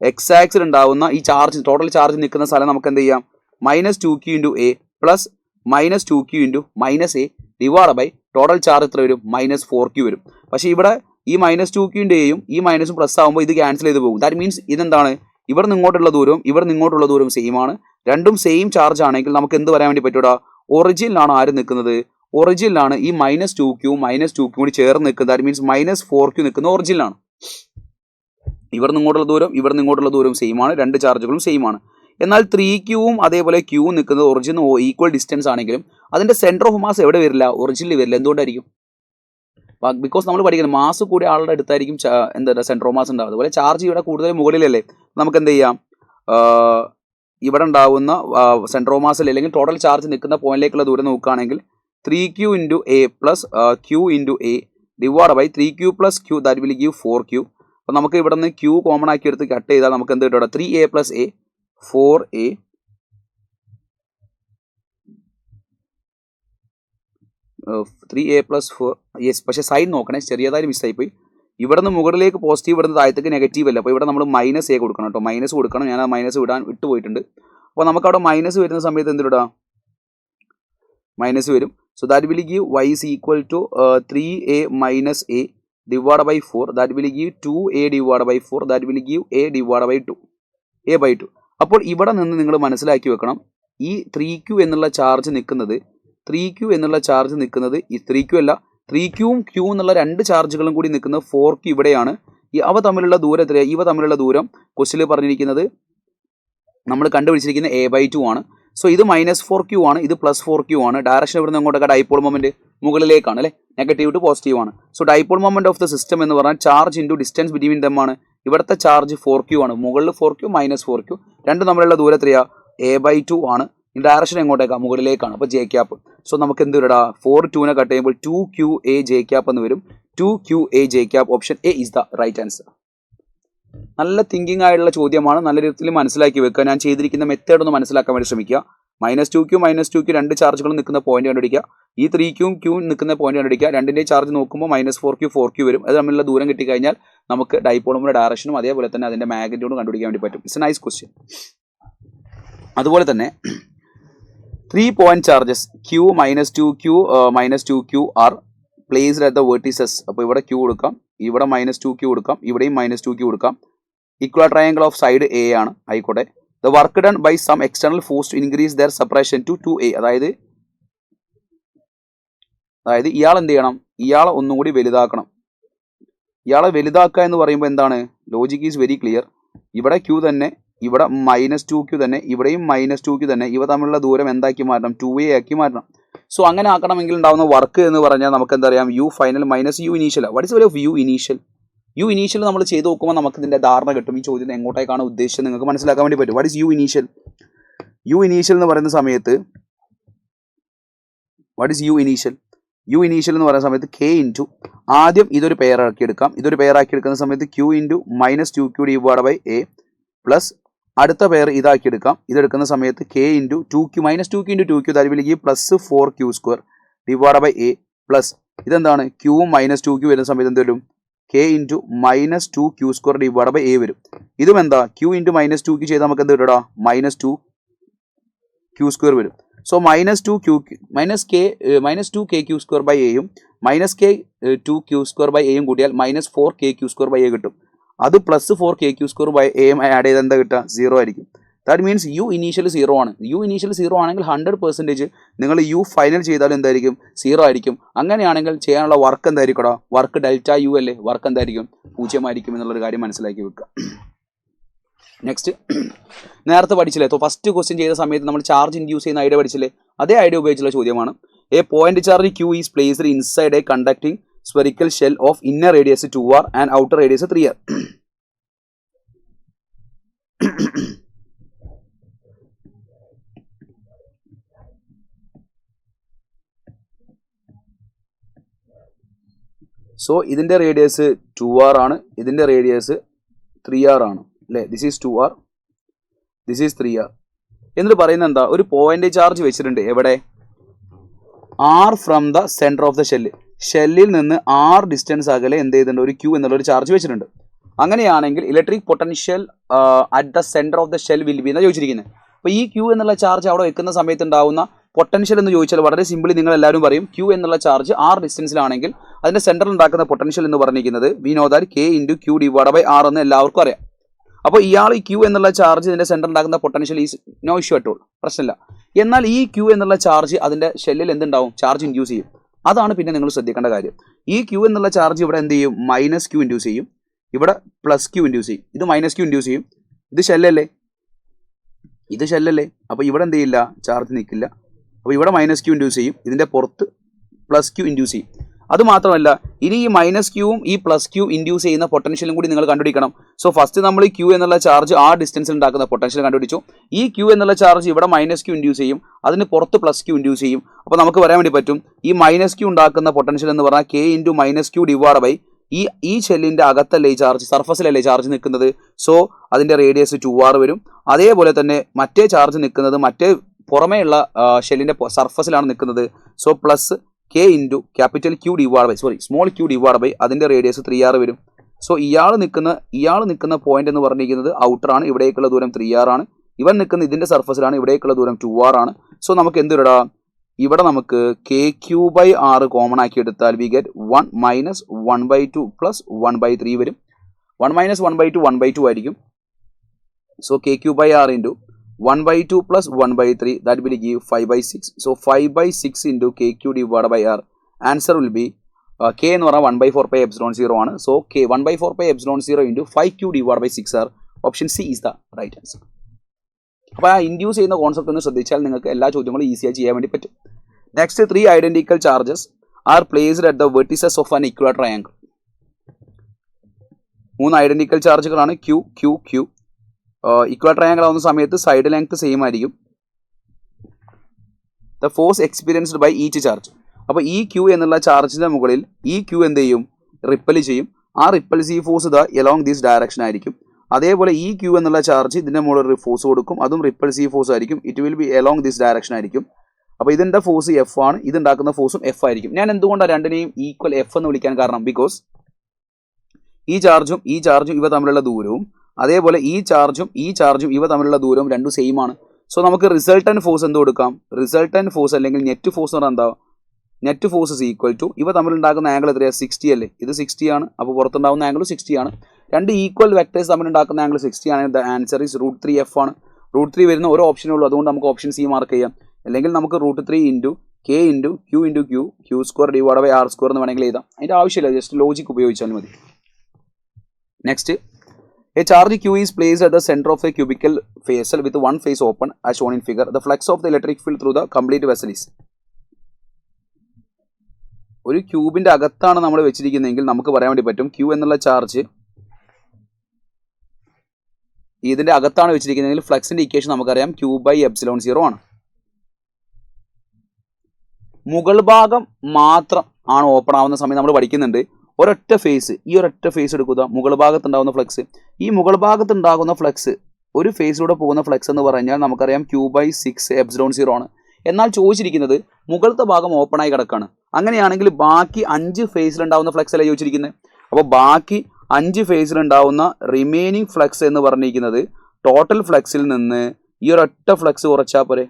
എക്സ് ആക്സിൽ ഉണ്ടാവുന്ന ഈ ചാർജ് ടോട്ടൽ ചാർജ് നിൽക്കുന്ന സ്ഥലം നമുക്ക് എന്ത് ചെയ്യാം, -2q × a plus -2q × -a divide by total charge എത്ര വരും, -4q വരും. പക്ഷേ ഇവിടെ ഈ -2q-ൻ്റെയും ഈ മൈനസും പ്ലസ് ആകുമ്പോൾ ഇത് ക്യാൻസൽ ചെയ്ത് പോകും. ദാറ്റ് മീൻസ് ഇതെന്താണ്, ഇവിടെ നിന്ന് ഇങ്ങോട്ടുള്ള ദൂരവും സെയിം ആണ്. രണ്ടും സെയിം ചാർജ് ആണെങ്കിൽ നമുക്ക് എന്ത് പറയാൻ വേണ്ടി പറ്റൂടാ, ഒറിജിനിലാണ് ആര് നിൽക്കുന്നത്, ഒറിജിനിലാണ് ഈ -2q കൂടി ചേർന്ന് നിൽക്കുന്നത്. ദാറ്റ് മീൻസ് -4q നിൽക്കുന്ന ഒറിജിനിലാണ്. ഇവിടെ നിന്ന് ഇങ്ങോട്ടുള്ള ദൂരം സെയിം ആണ്, രണ്ട് ചാർജുകളും സെയിം ആണ്. എന്നാൽ 3qവും അതേപോലെ q നിൽക്കുന്നത് ഒറിജിൻ ഈക്വൽ ഡിസ്റ്റൻസ് ആണെങ്കിലും അതിൻ്റെ സെൻറ്റർ ഓഫ് മാസ് എവിടെ വരില്ല, ഒറിജിനിൽ വരില്ല. എന്തുകൊണ്ടായിരിക്കും, ബിക്കോസ് നമ്മൾ പഠിക്കുന്നത് മാസ് കൂടി ആളുടെ അടുത്തായിരിക്കും സെൻറ്റർ ഓഫ് മാസ് ഉണ്ടാവും. അതുപോലെ ചാർജ് ഇവിടെ കൂടുതൽ മുകളിലല്ലേ, നമുക്ക് എന്ത് ചെയ്യാം, ഇവിടെ ഉണ്ടാവുന്ന സെൻറ്റർ ഓഫ് മാസിൽ അല്ലെങ്കിൽ ടോട്ടൽ ചാർജ് നിൽക്കുന്ന പോയിന്റിലേക്കുള്ള ദൂരം നോക്കുകയാണെങ്കിൽ 3q × a + q × a divide by 3q + q that will give 4q. അപ്പോൾ നമുക്ക് ഇവിടെ നിന്ന് q കോമൺ ആക്കി എടുത്ത് കട്ട് ചെയ്താൽ നമുക്ക് എന്ത് കിട്ടും, 3a + a 4a 3a + 4 yes. പക്ഷേ സൈൻ നോക്കണേ, ചെറിയതായി മിസ്സായിപ്പോയി. ഇവിടെ നിന്ന് മുകളിലേക്ക് പോസിറ്റീവ്, ഇവിടെ നിന്ന് താഴത്തേക്ക് നെഗറ്റീവ് അല്ല. അപ്പോൾ ഇവിടെ നമ്മൾ -a കൊടുക്കണം കേട്ടോ, മൈനസ് കൊടുക്കണം. ഞാൻ ആ മൈനസ് വിട്ട് പോയിട്ടുണ്ട്. അപ്പോൾ നമുക്ക് അവിടെ മൈനസ് വരുന്ന സമയത്ത് എന്തിടാം, മൈനസ് വരും. So that will give y is equal to 3a - a divided by 4 that will give 2a divided by 4 that will give a divided by 2 a by 2. അപ്പോൾ ഇവിടെ നിന്ന് നിങ്ങൾ മനസ്സിലാക്കി വെക്കണം, ഈ 3Q എന്നുള്ള ചാർജ് നിൽക്കുന്നത് ഈ 3Q അല്ല, 3Qയും Q എന്നുള്ള രണ്ട് ചാർജുകളും കൂടി നിൽക്കുന്നത് 4Q ഇവിടെയാണ്. അവ തമ്മിലുള്ള ദൂരം എത്രയാണ്? ഇവ തമ്മിലുള്ള ദൂരം ക്വസ്റ്റ്യനിൽ പറഞ്ഞിരിക്കുന്നത് നമ്മൾ കണ്ടുപിടിച്ചിരിക്കുന്ന A/2 ആണ്. സോ ഇത് -4Q ആണ്, ഇത് +4Q ആണ്. ഡയറക്ഷൻ ഇവിടെ നിന്ന് അങ്ങോട്ടൊക്കെ ഡൈപോൾ മൊമെന്റ് മുകളിലേക്കാണ് അല്ലേ, നെഗറ്റീവ് ടു പോസിറ്റീവ് ആണ്. So dipole moment of the system എന്ന് പറഞ്ഞാൽ charge into distance between them ആണ്. ഇവിടുത്തെ ചാർജ് 4Q ആണ്, മുകളിൽ 4Q -4Q, രണ്ടും തമ്മിലുള്ള ദൂരം എത്രയാ? A/2 ആണ്. ഡയറക്ഷൻ എങ്ങോട്ടേക്കാണ്? മുകളിലേക്കാണ്. അപ്പോൾ J ക്യാപ്പ്. സോ നമുക്ക് എന്ത് വരടാ? 4 കട്ട് ചെയ്യുമ്പോൾ 2QA J ക്യാപ്പ് എന്ന് വരും. 2QA J cap. Option A is the right answer. നല്ല തിങ്കിങ് ആയിട്ടുള്ള ചോദ്യമാണ്, നല്ല രീതിയിൽ മനസ്സിലാക്കി വെക്കുക. ഞാൻ ചെയ്തിരിക്കുന്ന മെത്തേഡ് ഒന്ന് മനസ്സിലാക്കാൻ വേണ്ടി ശ്രമിക്കുക. -2Q രണ്ട് ചാർജുകൾ നിൽക്കുന്ന പോയിന്റ് കണ്ടുപിടിക്കുക. ഈ 3Qയും Q നിൽക്കുന്ന പോയിന്റ് കണ്ടുപിടിക്കുക. രണ്ടിൻ്റെ ചാർജ് നോക്കുമ്പോൾ -4Q വരും. അത് തമ്മിലുള്ള ദൂരം കിട്ടിക്കഴിഞ്ഞാൽ നമുക്ക് ഡൈപോളും ഡയറക്ഷനും അതേപോലെ തന്നെ അതിൻ്റെ മാഗ്നിറ്റ്യൂഡും കണ്ടുപിടിക്കാൻ വേണ്ടി പറ്റും. It's A nice question. അതുപോലെ തന്നെ 3 point charges Q -2Q R placed at the vertices. അപ്പോൾ ഇവിടെ Q കൊടുക്കാം, ഇവിടെ -2Q കൊടുക്കാം, ഇവിടെയും -2Q കൊടുക്കാം. Equal triangle of side A ആണ്, ആയിക്കോട്ടെ. The work done by some external force to increase their separation to 2A. അതായത് ഇയാൾ എന്ത് ചെയ്യണം? ഇയാളെ ഒന്നും കൂടി വലുതാക്കണം. ഇയാളെ വലുതാക്കുക എന്ന് പറയുമ്പോൾ എന്താണ്? Logic is very clear. ഇവിടെ Q തന്നെ, ഇവിടെ -2Q തന്നെ, ഇവിടെയും -2Q തന്നെ. ഇവ തമ്മിലുള്ള ദൂരം എന്താക്കി മാറ്റണം? 2A ആക്കി മാറ്റണം. സോ അങ്ങനെ ആക്കണമെങ്കിൽ ഉണ്ടാകുന്ന വർക്ക് എന്ന് പറഞ്ഞാൽ നമുക്ക് എന്തറിയാം? U final -U initial. What is value of U initial നമ്മൾ ചെയ്ത് നോക്കുമ്പോൾ നമുക്ക് ഇതിൻ്റെ ധാരണ കിട്ടും. ഈ ചോദ്യം എങ്ങോട്ടേക്കാണ് ഉദ്ദേശിച്ചത് നിങ്ങൾക്ക് മനസ്സിലാക്കാൻ വേണ്ടി പറ്റും. വാട്ട് ഇസ് U ഇനീഷ്യൽ എന്ന് പറയുന്ന സമയത്ത് എന്ന് പറയുന്ന സമയത്ത് K ഇൻറ്റു ആദ്യം ഇതൊരു പെയറാക്കി എടുക്കാം. ഇതൊരു പെയറാക്കി എടുക്കുന്ന സമയത്ത് Q into -2Q divide by A plus അടുത്ത പെയർ ഇതാക്കി എടുക്കാം. ഇതെടുക്കുന്ന സമയത്ത് K into 2Q -2Q into 2Q താല്പര്യം +4Q² divide by A plus ഇതെന്താണ്? Qവും -2Q വരുന്ന സമയത്ത് എന്ത് വരും? K into -2Q² divide by A വരും. ഇതും എന്താ? Q ഇൻറ്റു -2Q ചെയ്താൽ നമുക്ക് എന്ത് വരും? -2Q² വരും. സോ -2KQ² ബൈ എയും -K2Q² ബൈ എയും കൂട്ടിയാൽ -4KQ² ബൈ എ കിട്ടും. അത് +4KQ² ബൈ എയും ആഡ് ചെയ്ത് എന്താ കിട്ടുക? 0 ആയിരിക്കും. ദാറ്റ് മീൻസ് U ഇനീഷ്യൽ 0 ആണ്. U ഇനീഷ്യൽ 0 ആണെങ്കിൽ 100% നിങ്ങൾ U ഫൈനൽ ചെയ്താലും എന്തായിരിക്കും? 0 ആയിരിക്കും. അങ്ങനെയാണെങ്കിൽ ചെയ്യാനുള്ള വർക്ക് എന്തായിരിക്കും? വർക്ക് ΔU അല്ലേ? വർക്ക് എന്തായിരിക്കും? 0 ആയിരിക്കും എന്നുള്ളൊരു കാര്യം മനസ്സിലാക്കി വെക്കുക. നെക്സ്റ്റ്, നേരത്തെ പഠിച്ചില്ലേ? ഫസ്റ്റ് ക്വസ്റ്റ്യൻ ചെയ്ത സമയത്ത് നമ്മൾ ചാർജ് ഇൻഡ്യൂസ് ചെയ്യുന്ന ഐഡിയ പഠിച്ചില്ലേ? അതേ ഐഡിയ ഉപയോഗിച്ചുള്ള ചോദ്യമാണ്. A point charge Q is placed inside A conducting spherical shell of inner radius 2r and outer radius 3r. So ഇതിൻ്റെ റേഡിയസ് 2r ആണ്, ഇതിൻ്റെ റേഡിയസ് 3r ആണ് അല്ലേ? This is 2r, this is 3r. എന്നിട്ട് പറയുന്നത് എന്താ? ഒരു പോയിന്റ് ചാർജ് വെച്ചിട്ടുണ്ട്. എവിടെ? R from the centre of the ഷെല്ലിൽ നിന്ന് R ഡിസ്റ്റൻസ് അകലെ എന്ത് ചെയ്തിട്ടുണ്ട്? ഒരു Q എന്നുള്ളൊരു ചാർജ് വെച്ചിട്ടുണ്ട്. അങ്ങനെയാണെങ്കിൽ electric potential at the centre of the shell will be എന്നാണ് ചോദിച്ചിരിക്കുന്നത്. അപ്പോൾ ഈ Q എന്നുള്ള ചാർജ് അവിടെ വെക്കുന്ന സമയത്ത് ഉണ്ടാകുന്ന പൊട്ടൻഷ്യൽ എന്ന് ചോദിച്ചാൽ വളരെ സിമ്പിളി നിങ്ങൾ എല്ലാവരും പറയും Q എന്നുള്ള ചാർജ് R ഡിസ്റ്റൻസിലാണെങ്കിൽ അതിൻ്റെ സെൻറ്ററിൽ ഉണ്ടാക്കുന്ന പൊട്ടൻഷ്യൽ എന്ന് പറഞ്ഞിരിക്കുന്നത് we know that K into Q divide by R എന്ന് എല്ലാവർക്കും അറിയാം. അപ്പോൾ ഇയാൾ ഈ Q എന്നുള്ള ചാർജ് ഇതിൻ്റെ സെൻറ്ററിൽ ഉണ്ടാക്കുന്ന potential is no issue at all, പ്രശ്നമില്ല. എന്നാൽ ഈ Q എന്നുള്ള ചാർജ് അതിൻ്റെ ഷെല്ലിൽ എന്തുണ്ടാവും? ചാർജ് ഇൻഡ്യൂസ് ചെയ്യും. അതാണ് പിന്നെ നിങ്ങൾ ശ്രദ്ധിക്കേണ്ട കാര്യം. ഈ Q എന്നുള്ള ചാർജ് ഇവിടെ എന്ത് ചെയ്യും? -Q ഇൻഡ്യൂസ് ചെയ്യും, ഇവിടെ +Q ഇൻഡ്യൂസ് ചെയ്യും, ഇത് -Q ഇൻഡ്യൂസ് ചെയ്യും. ഇത് ഷെല്ലല്ലേ? അപ്പോൾ ഇവിടെ എന്ത് ചെയ്യില്ല? ചാർജ് നിൽക്കില്ല. അപ്പോൾ ഇവിടെ -Q ഇൻഡ്യൂസ് ചെയ്യും, ഇതിൻ്റെ പുറത്ത് +Q ഇൻഡ്യൂസ് ചെയ്യും. അതുമാത്രമല്ല, ഇനി ഈ -Qവും ഈ +Q ഇൻഡ്യൂസ് ചെയ്യുന്ന പൊട്ടൻഷ്യലും കൂടി നിങ്ങൾ കണ്ടുപിടിക്കണം. സോ ഫസ്റ്റ് നമ്മൾ ഈ Q എന്നുള്ള ചാർജ് ആ ഡിസ്റ്റൻസിൽ ഉണ്ടാക്കുന്ന പൊട്ടൻഷ്യൽ കണ്ടുപിടിച്ചു. ഈ Q എന്നുള്ള ചാർജ് ഇവിടെ -Q ഇൻഡ്യൂസ് ചെയ്യും, അതിന് പുറത്ത് +Q ഇൻഡ്യൂസ് ചെയ്യും. അപ്പോൾ നമുക്ക് പറയാൻ വേണ്ടി പറ്റും ഈ -Q ഉണ്ടാക്കുന്ന പൊട്ടൻഷ്യൽ എന്ന് പറഞ്ഞാൽ K into -Q divide by ഈ ഷെല്ലിൻ്റെ അകത്തല്ലേ ഈ ചാർജ്, സർഫസിലല്ലേ ചാർജ് നിൽക്കുന്നത്. സോ അതിൻ്റെ റേഡിയസ് 2r വരും. അതേപോലെ തന്നെ മറ്റേ ചാർജ് നിൽക്കുന്നത് മറ്റേ പുറമേയുള്ള ഷെല്ലിൻ്റെ സർഫസിലാണ് നിൽക്കുന്നത്. So plus K into Q divide by small Q divide by അതിൻ്റെ റേഡിയസ് 3r വരും. സോ ഇയാൾ നിൽക്കുന്ന പോയിന്റ് എന്ന് പറഞ്ഞിരിക്കുന്നത് ഔട്ടറാണ്, ഇവിടേക്കുള്ള ദൂരം 3r ആണ്. ഇവൻ നിൽക്കുന്ന ഇതിൻ്റെ സർഫസിലാണ്, ഇവിടേക്കുള്ള ദൂരം 2r ആണ്. സോ നമുക്ക് എന്തിടാം? ഇവിടെ നമുക്ക് KQ ബൈ R കോമൺ ആക്കി എടുത്താൽ വി ഗെറ്റ് 1 - 1/2 + 1/3 വരും. 1 - 1/2 1/2 ആയിരിക്കും. So kq by r into 1 by 2 plus 1 by 3, that will give 5 by 6. So 5 by 6 into kq divided by r. Answer will be k എന്ന് പറഞ്ഞാൽ 1 by 4 pi epsilon 0 ആണ്. So k 1 by 4 pi epsilon 0 into 5q divided by 6r. Option C is the right answer. അപ്പോൾ ആ induce ചെയ്യുന്ന concept ഒന്ന് ശ്രദ്ധിച്ചാൽ നിങ്ങൾക്ക് എല്ലാ ചോദ്യങ്ങളും ഈസിയായി ചെയ്യാൻ വേണ്ടി പറ്റും. Next 3 identical charges are placed at the vertices of an equal triangle. 3 identical ചാർജുകളാണ് Q Q Q. Equal triangle ആവുന്ന സമയത്ത് സൈഡ് ലെങ്ത് സെയിം ആയിരിക്കും. The force experienced by each charge. അപ്പോൾ ഈ ക്യൂ എന്നുള്ള ചാർജിന്റെ മുകളിൽ ഈ ക്യൂ എന്ത് ചെയ്യും? റിപ്പൽ ചെയ്യും. ആ repulsive force the along this direction ആയിരിക്കും. അതേപോലെ ഈ ക്യൂ എന്നുള്ള ചാർജ് ഇതിന്റെ മുകളിൽ ഒരു ഫോഴ്സ് കൊടുക്കും, അതും റിപ്പൽസീവ് ഫോഴ്സ് ആയിരിക്കും. It will be along this direction ആയിരിക്കും. അപ്പോൾ ഇതിന്റെ ഫോഴ്സ് എഫ് ആണ്, ഇത് ഉണ്ടാക്കുന്ന ഫോഴ്സും എഫ് ആയിരിക്കും. ഞാൻ എന്തുകൊണ്ടാണ് രണ്ടിനെയും ഈക്വൽ എഫ് എന്ന് വിളിക്കാൻ കാരണം? ബിക്കോസ് ഈ ചാർജും ഇവ തമ്മിലുള്ള ദൂരവും അതേപോലെ ഈ ചാർജും ഇവ തമ്മിലുള്ള ദൂരവും രണ്ടും സെയിം ആണ്. സോ നമുക്ക് റിസൾട്ടന്റ് ഫോഴ്സ് എന്ത് കൊടുക്കാം? റിസൾട്ടന്റ് ഫോഴ്സ് അല്ലെങ്കിൽ നെറ്റ് ഫോഴ്സ് എന്ന് പറഞ്ഞാൽ എന്താ? Net force is equal to ഇവ തമ്മിലുണ്ടാക്കുന്ന ആംഗിൾ എത്രയാണ്? 60 അല്ലേ? ഇത് 60 ആണ്. അപ്പോൾ പുറത്തുണ്ടാകുന്ന ആംഗിൾ 60 ആണ്. രണ്ട് ഈക്വൽ വെക്ടേഴ്സ് തമ്മിലുണ്ടാക്കുന്ന ആംഗിൾ 60 ആണ്. ദ ആൻസർ ഈസ് √3f ആണ്. √3 വരുന്ന ഒരു ഓപ്ഷനേ ഉള്ളൂ, അതുകൊണ്ട് നമുക്ക് ഓപ്ഷൻ സി മാർക്ക് ചെയ്യാം. അല്ലെങ്കിൽ നമുക്ക് √3 into K into Q square divide by R square എന്ന് വേണമെങ്കിൽ എഴുതാം. അതിൻ്റെ ആവശ്യമില്ല, ജസ്റ്റ് ലോജിക് ഉപയോഗിച്ചാൽ മതി. Next, a charge Q is placed at the center of a cubical vessel with one face open as shown in figure. The flux of the electric field through the complete vessel is. ഒരു ക്യൂബിന്റെ അകത്താണ് നമ്മൾ വെച്ചിരിക്കുന്നതെങ്കിൽ നമുക്ക് പറയാൻ വേണ്ടി പറ്റും Q എന്നുള്ള charge ഇതിന്റെ അകത്താണ് വെച്ചിരിക്കുന്നതെങ്കിൽ ഫ്ലക്സിന്റെ ഇക്വേഷൻ നമുക്കറിയാം Q/ε0 ആണ്. മുകൾ ഭാഗം മാത്രം ആണ് ഓപ്പൺ ആവുന്ന സമയം നമ്മൾ പഠിക്കുന്നുണ്ട്. ഒരൊറ്റ ഫേസ്, ഈ ഒരൊറ്റ ഫേസ് എടുക്കുക, മുകൾ ഭാഗത്തുണ്ടാകുന്ന ഫ്ലക്സ്. ഈ മുകൾ ഭാഗത്തുണ്ടാകുന്ന ഫ്ലക്സ്, ഒരു ഫേസിലൂടെ പോകുന്ന ഫ്ലക്സ് എന്ന് പറഞ്ഞാൽ നമുക്കറിയാം Q/6ε0 ആണ്. എന്നാൽ ചോദിച്ചിരിക്കുന്നത് മുകളത്തെ ഭാഗം ഓപ്പൺ ആയി കിടക്കാണ്. അങ്ങനെയാണെങ്കിൽ ബാക്കി 5 ഫേസിലുണ്ടാവുന്ന ഫ്ലക്സ് അല്ലേ ചോദിച്ചിരിക്കുന്നത്. അപ്പോൾ ബാക്കി 5 ഫേസിലുണ്ടാവുന്ന റിമൈനിങ് ഫ്ലക്സ് എന്ന് പറഞ്ഞിരിക്കുന്നത് ടോട്ടൽ ഫ്ലക്സിൽ നിന്ന് ഈ ഒരൊറ്റ ഫ്ലക്സ് കുറച്ചാൽ പോരെ.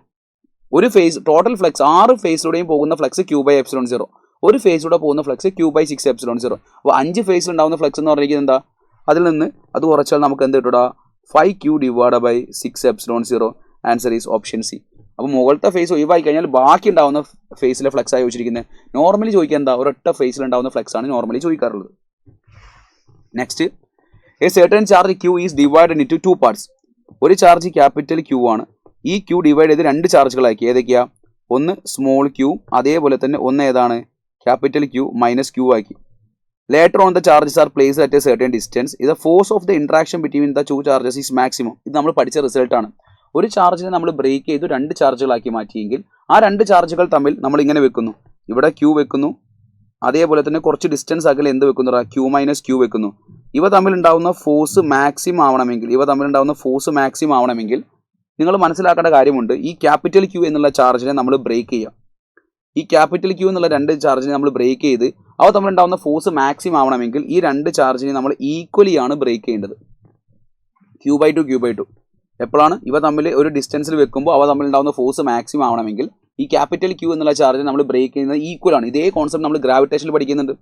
ഒരു ഫേസ് ടോട്ടൽ ഫ്ലക്സ് 6 ഫേസിലൂടെയും പോകുന്ന ഫ്ലക്സ് Q/ε0, ഒരു ഫേസിലൂടെ പോകുന്ന ഫ്ലക്സ് Q/6ε0. അപ്പോൾ 5 ഫേസിലുണ്ടാവുന്ന ഫ്ലക്സ് എന്ന് പറഞ്ഞിരിക്കുന്നത് എന്താ? അതിൽ നിന്ന് അത് കുറച്ചാൽ നമുക്ക് എന്ത് കിട്ടുക? 5Q / 6ε0. Answer is option C. അപ്പോൾ മുകളിലത്തെ ഫേസ് ഒഴിവായി കഴിഞ്ഞാൽ ബാക്കി ഉണ്ടാവുന്ന ഫേസിലെ ഫ്ലക്സ് ആയി ചോദിച്ചിരിക്കുന്നത്. നോർമലി ചോദിക്കുക എന്താ? ഒരൊറ്റ ഫേസിലുണ്ടാവുന്ന ഫ്ലക്സ് ആണ് നോർമലി ചോദിക്കാറുള്ളത്. Next, a certain charge Q is divided into 2 parts. ഒരു ചാർജ് ക്യാപിറ്റൽ Q ആണ്. ഈ Q ഡിവൈഡ് ചെയ്ത് 2 ചാർജുകളാക്കി. ഏതൊക്കെയാ? ഒന്ന് സ്മോൾ q, അതേപോലെ തന്നെ ഒന്ന് ഏതാണ്? ക്യാപിറ്റൽ Q - Q ആക്കി. Later on the charges are placed at a certain distance. ഇത് force of the interaction between the 2 charges is maximum. ഇത് നമ്മൾ പഠിച്ച റിസൾട്ട് ആണ്. ഒരു ചാർജിനെ നമ്മൾ ബ്രേക്ക് ചെയ്ത് 2 ചാർജുകളാക്കി മാറ്റിയെങ്കിൽ ആ 2 ചാർജുകൾ തമ്മിൽ നമ്മൾ ഇങ്ങനെ വെക്കുന്നു. ഇവിടെ Q വെക്കുന്നു, അതേപോലെ തന്നെ കുറച്ച് ഡിസ്റ്റൻസ് അകലെ എന്ത് വെക്കുന്നു? Q - Q വെക്കുന്നു. ഇവ തമ്മിലുണ്ടാവുന്ന ഫോഴ്സ് മാക്സിമം ആവണമെങ്കിൽ നിങ്ങൾ മനസ്സിലാക്കേണ്ട കാര്യമുണ്ട്. ഈ ക്യാപിറ്റൽ Q എന്നുള്ള ചാർജിനെ നമ്മൾ ബ്രേക്ക് ചെയ്യാം. ഈ ക്യാപിറ്റൽ Q എന്നുള്ള 2 ചാർജിനെ നമ്മൾ ബ്രേക്ക് ചെയ്ത് അവ തമ്മിലുണ്ടാവുന്ന ഫോഴ്സ് മാക്സിമം ആവണമെങ്കിൽ ഈ 2 ചാർജിനെ നമ്മൾ ഈക്വലി ആണ് ബ്രേക്ക് ചെയ്യേണ്ടത്. Q/2. എപ്പോഴാണ്? ഇവ തമ്മിൽ ഒരു ഡിസ്റ്റൻസിൽ വെക്കുമ്പോൾ അവ തമ്മിലുണ്ടാവുന്ന ഫോഴ്സ് മാക്സിമം ആവണമെങ്കിൽ ഈ ക്യാപിറ്റൽ Q എന്നുള്ള ചാർജിനെ നമ്മൾ ബ്രേക്ക് ചെയ്യുന്നത് ഈക്വൽ ആണ്. ഇതേ കോൺസെപ്റ്റ് നമ്മൾ ഗ്രാവിറ്റേഷനിൽ പഠിക്കുന്നുണ്ട്.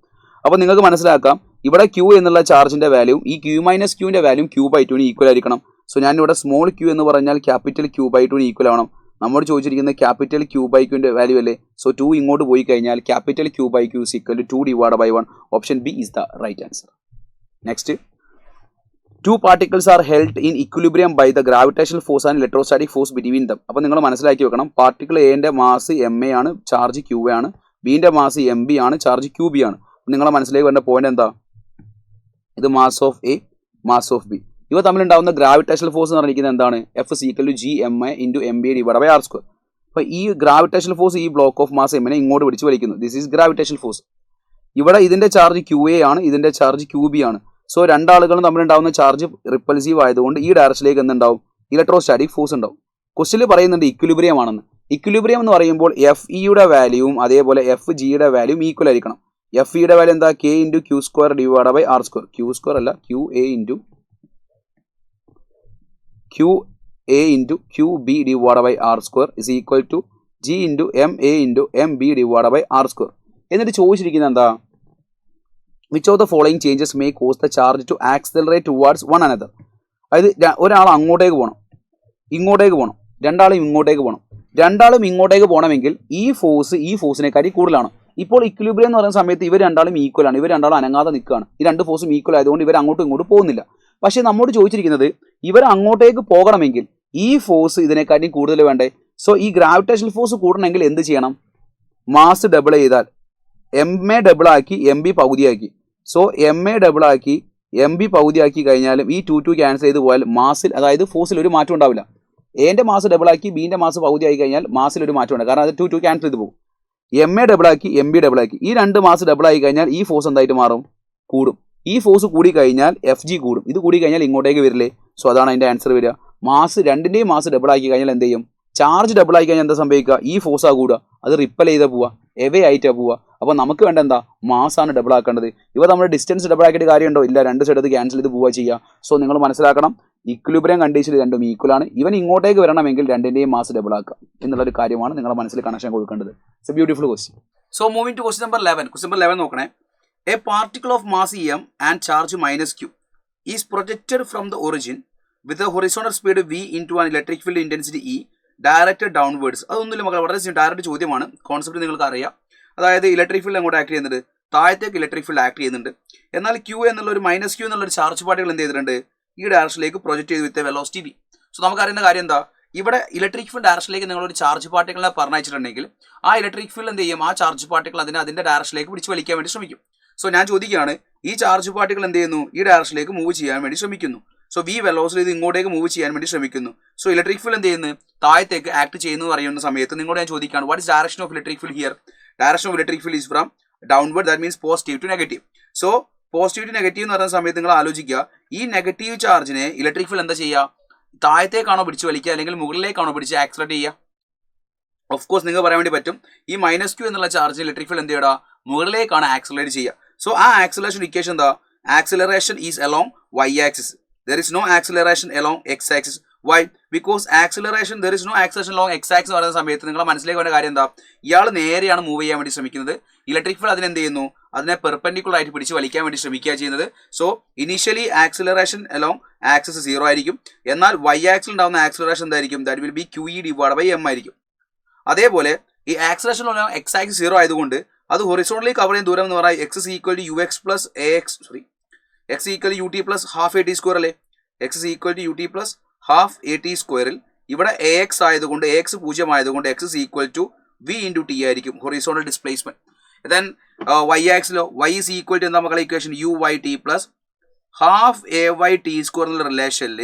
അപ്പോൾ നിങ്ങൾക്ക് മനസ്സിലാക്കാം, ഇവിടെ Q എന്നുള്ള ചാർജിന്റെ വാല്യൂ ഈ Q - Qന്റെ വാല്യൂ Q/2 ഈക്വൽ ആയിരിക്കണം. സോ ഞാൻ ഇവിടെ സ്മോൾ Q എന്ന് പറഞ്ഞാൽ ക്യാപിറ്റൽ Q/2 ഈക്വൽ ആവണം. നമ്മൾ ചോദിച്ചിരിക്കുന്നത് ക്യാപിറ്റൽ Q/Qന്റെ വാല്യൂ അല്ലേ. സോ 2 ഇങ്ങോട്ട് പോയി കഴിഞ്ഞാൽ capital Q/Q = 2 / 1. Option B is the right answer. Next, 2 particles are held in equilibrium by the gravitational force and electrostatic force between them. അപ്പോൾ നിങ്ങൾ മനസ്സിലാക്കി വെക്കണം, പാർട്ടിക്കിൾ എന്റെ മാസ് ma ആണ്, ചാർജ് Q ആണ്. ബിന്റെ മാസ് mb ആണ്, ചാർജ് QB ആണ്. നിങ്ങളെ മനസ്സിലേക്ക് വേണ്ട പോയിന്റ് എന്താ? ഇത് mass of A, mass of B. ഇവ തമ്മിലുണ്ടാവുന്ന ഗ്രാവിറ്റേഷണൽ ഫോഴ്സ് എന്ന് പറഞ്ഞിരിക്കുന്നത് എന്താണ്? F = gma × mb / r². അപ്പോൾ ഈ ഗ്രാവിറ്റേഷണൽ ഫോഴ്സ് ഈ ബ്ലോക്ക് ഓഫ് മാസ് m നെ ഇങ്ങോട്ട് പിടിച്ച് വലിക്കുന്നു. This is gravitational force. ഇവിടെ ഇതിന്റെ ചാർജ് QA ആണ്, ഇതിന്റെ ചാർജ് QB ആണ്. സോ രണ്ടാളുകളും തമ്മിലുണ്ടാവുന്ന ചാർജ് റിപ്പൽസീവ് ആയതുകൊണ്ട് ഈ ഡയറക്ഷനിലേക്ക് എന്തുണ്ടാവും? ഇലക്ട്രോസ്റ്റാറ്റിക് ഫോഴ്സ് ഉണ്ടാവും. ക്വസ്റ്റ്യനിൽ പറയുന്നുണ്ട് ഇക്വിലിബ്രിയം ആണെന്ന്. ഇക്വിലിബ്രിയം എന്ന് പറയുമ്പോൾ FE വാല്യൂവും അതേപോലെ FG വാല്യൂവും ഈക്വൽ ആയിരിക്കണം. FE വാല്യൂ എന്താ? K × Q² / R². Q² അല്ല, QA × QB / R² is equal to G × MA × MB / R². എന്നിട്ട് ചോദിച്ചിരിക്കുന്നത് എന്താ? Which of the following changes may cause the charge to accelerate towards one another? അതായത് ഒരാൾ അങ്ങോട്ടേക്ക് പോകണം, ഇങ്ങോട്ടേക്ക് പോകണം, രണ്ടാളും ഇങ്ങോട്ടേക്ക് പോകണം. രണ്ടാളും ഇങ്ങോട്ടേക്ക് പോകണമെങ്കിൽ ഈ ഫോഴ്സിനെക്കാട്ടി കൂടുതലാണ്. ഇപ്പോൾ ഇക്വിലിബ്രിയം എന്ന് പറയുന്ന സമയത്ത് ഇവർ രണ്ടാളും ഈക്വൽ ആണ്, ഇവർ രണ്ടാളും അനങ്ങാതെ നിൽക്കുകയാണ്. ഈ രണ്ട് ഫോഴ്സും ഈക്വൽ ആയതുകൊണ്ട് ഇവർ അങ്ങോട്ടും ഇങ്ങോട്ടും പോകുന്നില്ല. പക്ഷേ നമ്മോട് ചോദിച്ചിരിക്കുന്നത് ഇവർ അങ്ങോട്ടേക്ക് പോകണമെങ്കിൽ ഈ ഫോഴ്സ് ഇതിനെക്കാട്ടി കൂടുതൽ വേണ്ടേ? സോ ഈ ഗ്രാവിറ്റേഷണൽ ഫോഴ്സ് കൂടണമെങ്കിൽ എന്ത് ചെയ്യണം? മാസ് ഡബിൾ ചെയ്താൽ എം എ ഡബിൾ ആക്കി എം ബി പകുതിയാക്കി. സോ എം എ ഡബിൾ ആക്കി എം ബി പകുതിയാക്കി കഴിഞ്ഞാലും ഈ 2 ക്യാൻസൽ ചെയ്ത് പോയാൽ മാസിൽ, അതായത് ഫോഴ്സിൽ ഒരു മാറ്റം ഉണ്ടാവില്ല. എന്റെ മാസ് ഡബിൾ ആക്കി ബിന്റെ മാസ് പകുതി ആയി കഴിഞ്ഞാൽ മാസിൽ ഒരു മാറ്റം ഉണ്ട്, കാരണം അത് 2 ക്യാൻസൽ ചെയ്ത് പോകും. എം എ ഡബിൾ ആക്കി എം ബി ഡബിൾ ആക്കി, ഈ രണ്ട് മാസ് ഡബിൾ ആയി കഴിഞ്ഞാൽ ഈ ഫോഴ്സ് എന്തായിട്ട് മാറും? കൂടും. ഈ ഫോഴ്സ് കൂടി കഴിഞ്ഞാൽ എഫ് ജി കൂടും. ഇത് കൂടി കഴിഞ്ഞാൽ ഇങ്ങോട്ടേക്ക് വരില്ലേ? സോ അതാണ് അതിന്റെ ആൻസർ വരിക. മാസ് രണ്ടിന്റെയും മാസ് ഡബിൾ ആക്കി കഴിഞ്ഞാൽ എന്ത് ചെയ്യും? ചാർജ് ഡബിൾ ആയി കഴിഞ്ഞാൽ എന്താ സംഭവിക്കുക? ഈ ഫോഴ്സാ കൂടുക, അത് റിപ്പൽ ചെയ്താൽ പോവുക, എവേ ആയിട്ടാ പോവുക. അപ്പോൾ നമുക്ക് വേണ്ട എന്താ? മാസാണ് ഡബിൾ ആക്കേണ്ടത്. ഇവ നമ്മുടെ ഡിസ്റ്റൻസ് ഡബിൾ ആക്കിയിട്ട് കാര്യമുണ്ടോ? ഇല്ല, രണ്ട് സൈഡ് ക്യാൻസൽ ചെയ്ത് പോവുക ചെയ്യുക. സോ നിങ്ങൾ മനസ്സിലാക്കണം, ഇക്വിലിബ്രിയം കണ്ടീഷനിൽ രണ്ടും ഈക്വൽ ആണ്. ഇവൻ ഇങ്ങോട്ടേക്ക് വരണമെങ്കിൽ രണ്ടിന്റെയും മാസ് ഡബിൾ ആക്കുക എന്നുള്ളൊരു കാര്യമാണ് നിങ്ങളുടെ മനസ്സിൽ കണക്ഷൻ കൊടുക്കേണ്ടത്. It's a beautiful question. So moving to question number 11. Question number 11 നോക്കണേ. A particle of mass M and charge -q is projected from the origin with a horizontal speed v into an electric field intensity E directed downwards. അതൊന്നുമില്ല മക്കൾ, വളരെ direct ചോദ്യമാണ്. Concept നിങ്ങൾക്ക് അറിയാം. അതായത് electric field അങ്ങോട്ട് act ചെയ്യുന്നുണ്ട്, താഴത്തേക്ക് ഇലക്ട്രിക് ഫീൽഡ് ആക്ട് ചെയ്യുന്നുണ്ട്. എന്നാൽ Q എന്നുള്ള ഒരു -q എന്നുള്ളൊരു ചാർജ് പാർട്ടികൾ എന്ത് ചെയ്തിട്ടുണ്ട്? ഈ ഡയറക്ഷനിലേക്ക് പ്രൊജക്ട് ചെയ്ത് വിത്ത് വെലോസിറ്റി v. സോ നമുക്കറിയുന്ന കാര്യം എന്താ? ഇവിടെ ഇലക്ട്രിക് ഫീൽഡ് ഡയറക്ഷനിലേക്ക് നിങ്ങളൊരു ചാർജ് പാർട്ടികളെ പറഞ്ഞയച്ചിട്ടുണ്ടെങ്കിൽ ആ ഇലക്ട്രിക് ഫീൽഡ് എന്ത് ചെയ്യും? ആ ചാർജ് പാർട്ടികൾ അതിന്റെ ഡയറക്ഷനിലേക്ക് പിടിച്ച് വലിക്കാൻ വേണ്ടി ശ്രമിക്കും. സോ ഞാൻ ചോദിക്കുകയാണ്, ഈ ചാർജ് പാർട്ടികൾ എന്ത് ചെയ്യുന്നു? ഈ ഡയറക്ഷനിലേക്ക് മൂവ് ചെയ്യാൻ വേണ്ടി ശ്രമിക്കുന്നു. സോ v വെലോസിറ്റി ഇത് ഇങ്ങോട്ടേക്ക് മൂവ് ചെയ്യാൻ വേണ്ടി ശ്രമിക്കുന്നു. സോ ഇലക്ട്രിക് ഫീൽഡ് എന്ത് ചെയ്യുന്നു? താഴത്തേക്ക് ആക്ട് ചെയ്യുന്നു അറിയുന്ന സമയത്ത് നിങ്ങളോട് ഞാൻ ചോദിക്കുകയാണ്, what is direction of electric field here? Direction of electric field is from downward, that means positive to negative. So positive to negative എന്ന് പറയുന്ന സമയത്ത് നിങ്ങൾ ആലോചിക്കുക, ഈ നെഗറ്റീവ് ചാർജിനെ ഇലക്ട്രിക് ഫീൽഡ് എന്താ ചെയ്യുക? താഴത്തേക്കാണോ പിടിച്ച് വലിക്കുക അല്ലെങ്കിൽ മുകളിലേക്കാണോ പിടിച്ച് ആക്സിലറേറ്റ് ചെയ്യുക? ഓഫ് കോഴ്സ് നിങ്ങൾക്ക് പറയാൻ വേണ്ടി പറ്റും, ഈ -q എന്നുള്ള ചാർജ് ഇലക്ട്രിക് ഫീൽഡ് എന്ത് ചെയ്യുക? മുകളിലേക്കാണ് ആക്സിലറേറ്റ് ചെയ്യുക. സോ ആ ആക്സിലറേഷൻ ഇക്വേഷൻ എന്താ? Acceleration is along y axis. There is no acceleration along x axis. Why? Because acceleration, there is no acceleration along x axis പറയുന്ന സമയത്ത് നിങ്ങളെ മനസ്സിലേക്ക് വേണ്ട കാര്യം എന്താ? ഇയാൾ നേരെയാണ് മൂവ് ചെയ്യാൻ വേണ്ടി ശ്രമിക്കുന്നത്. ഇലക്ട്രിക് ഫീൽഡ് അതിനെന്ത് ചെയ്യുന്നു? അതിനെ പെർപെൻഡിക്കുലർ ആയിട്ട് പിടിച്ച് വലിക്കാൻ വേണ്ടി ശ്രമിക്കുക ചെയ്യുന്നത്. So initially acceleration along axis 0 ആയിരിക്കും. എന്നാൽ y ആക്സിൽ ഉണ്ടാവുന്ന ആക്സിലറേഷൻ എന്തായിരിക്കും? That will be QE divide by m ആയിരിക്കും. അതേപോലെ ഈ ആക്സിലറേഷൻ അലോങ് x ആക്സിസ് 0 ആയതുകൊണ്ട് അത് ഹൊറിസോണ്ടലി കവർ ചെയ്യുന്ന ദൂരം എന്ന് പറഞ്ഞാൽ x is equal to ux plus ax, sorry, x is equal to ut plus half at square അല്ലേ? x is equal to ut plus half at squareൽ ഇവിടെ ax ആയതുകൊണ്ട് ax 0 ആയതുകൊണ്ട് x is equal to v into t ആയിരിക്കും horizontal displacement. Then y ആക്സിലോ y is equal to എന്താ മക്കളെ equation? uyt plus half ayt square എന്നുള്ള റിലേഷനിൽ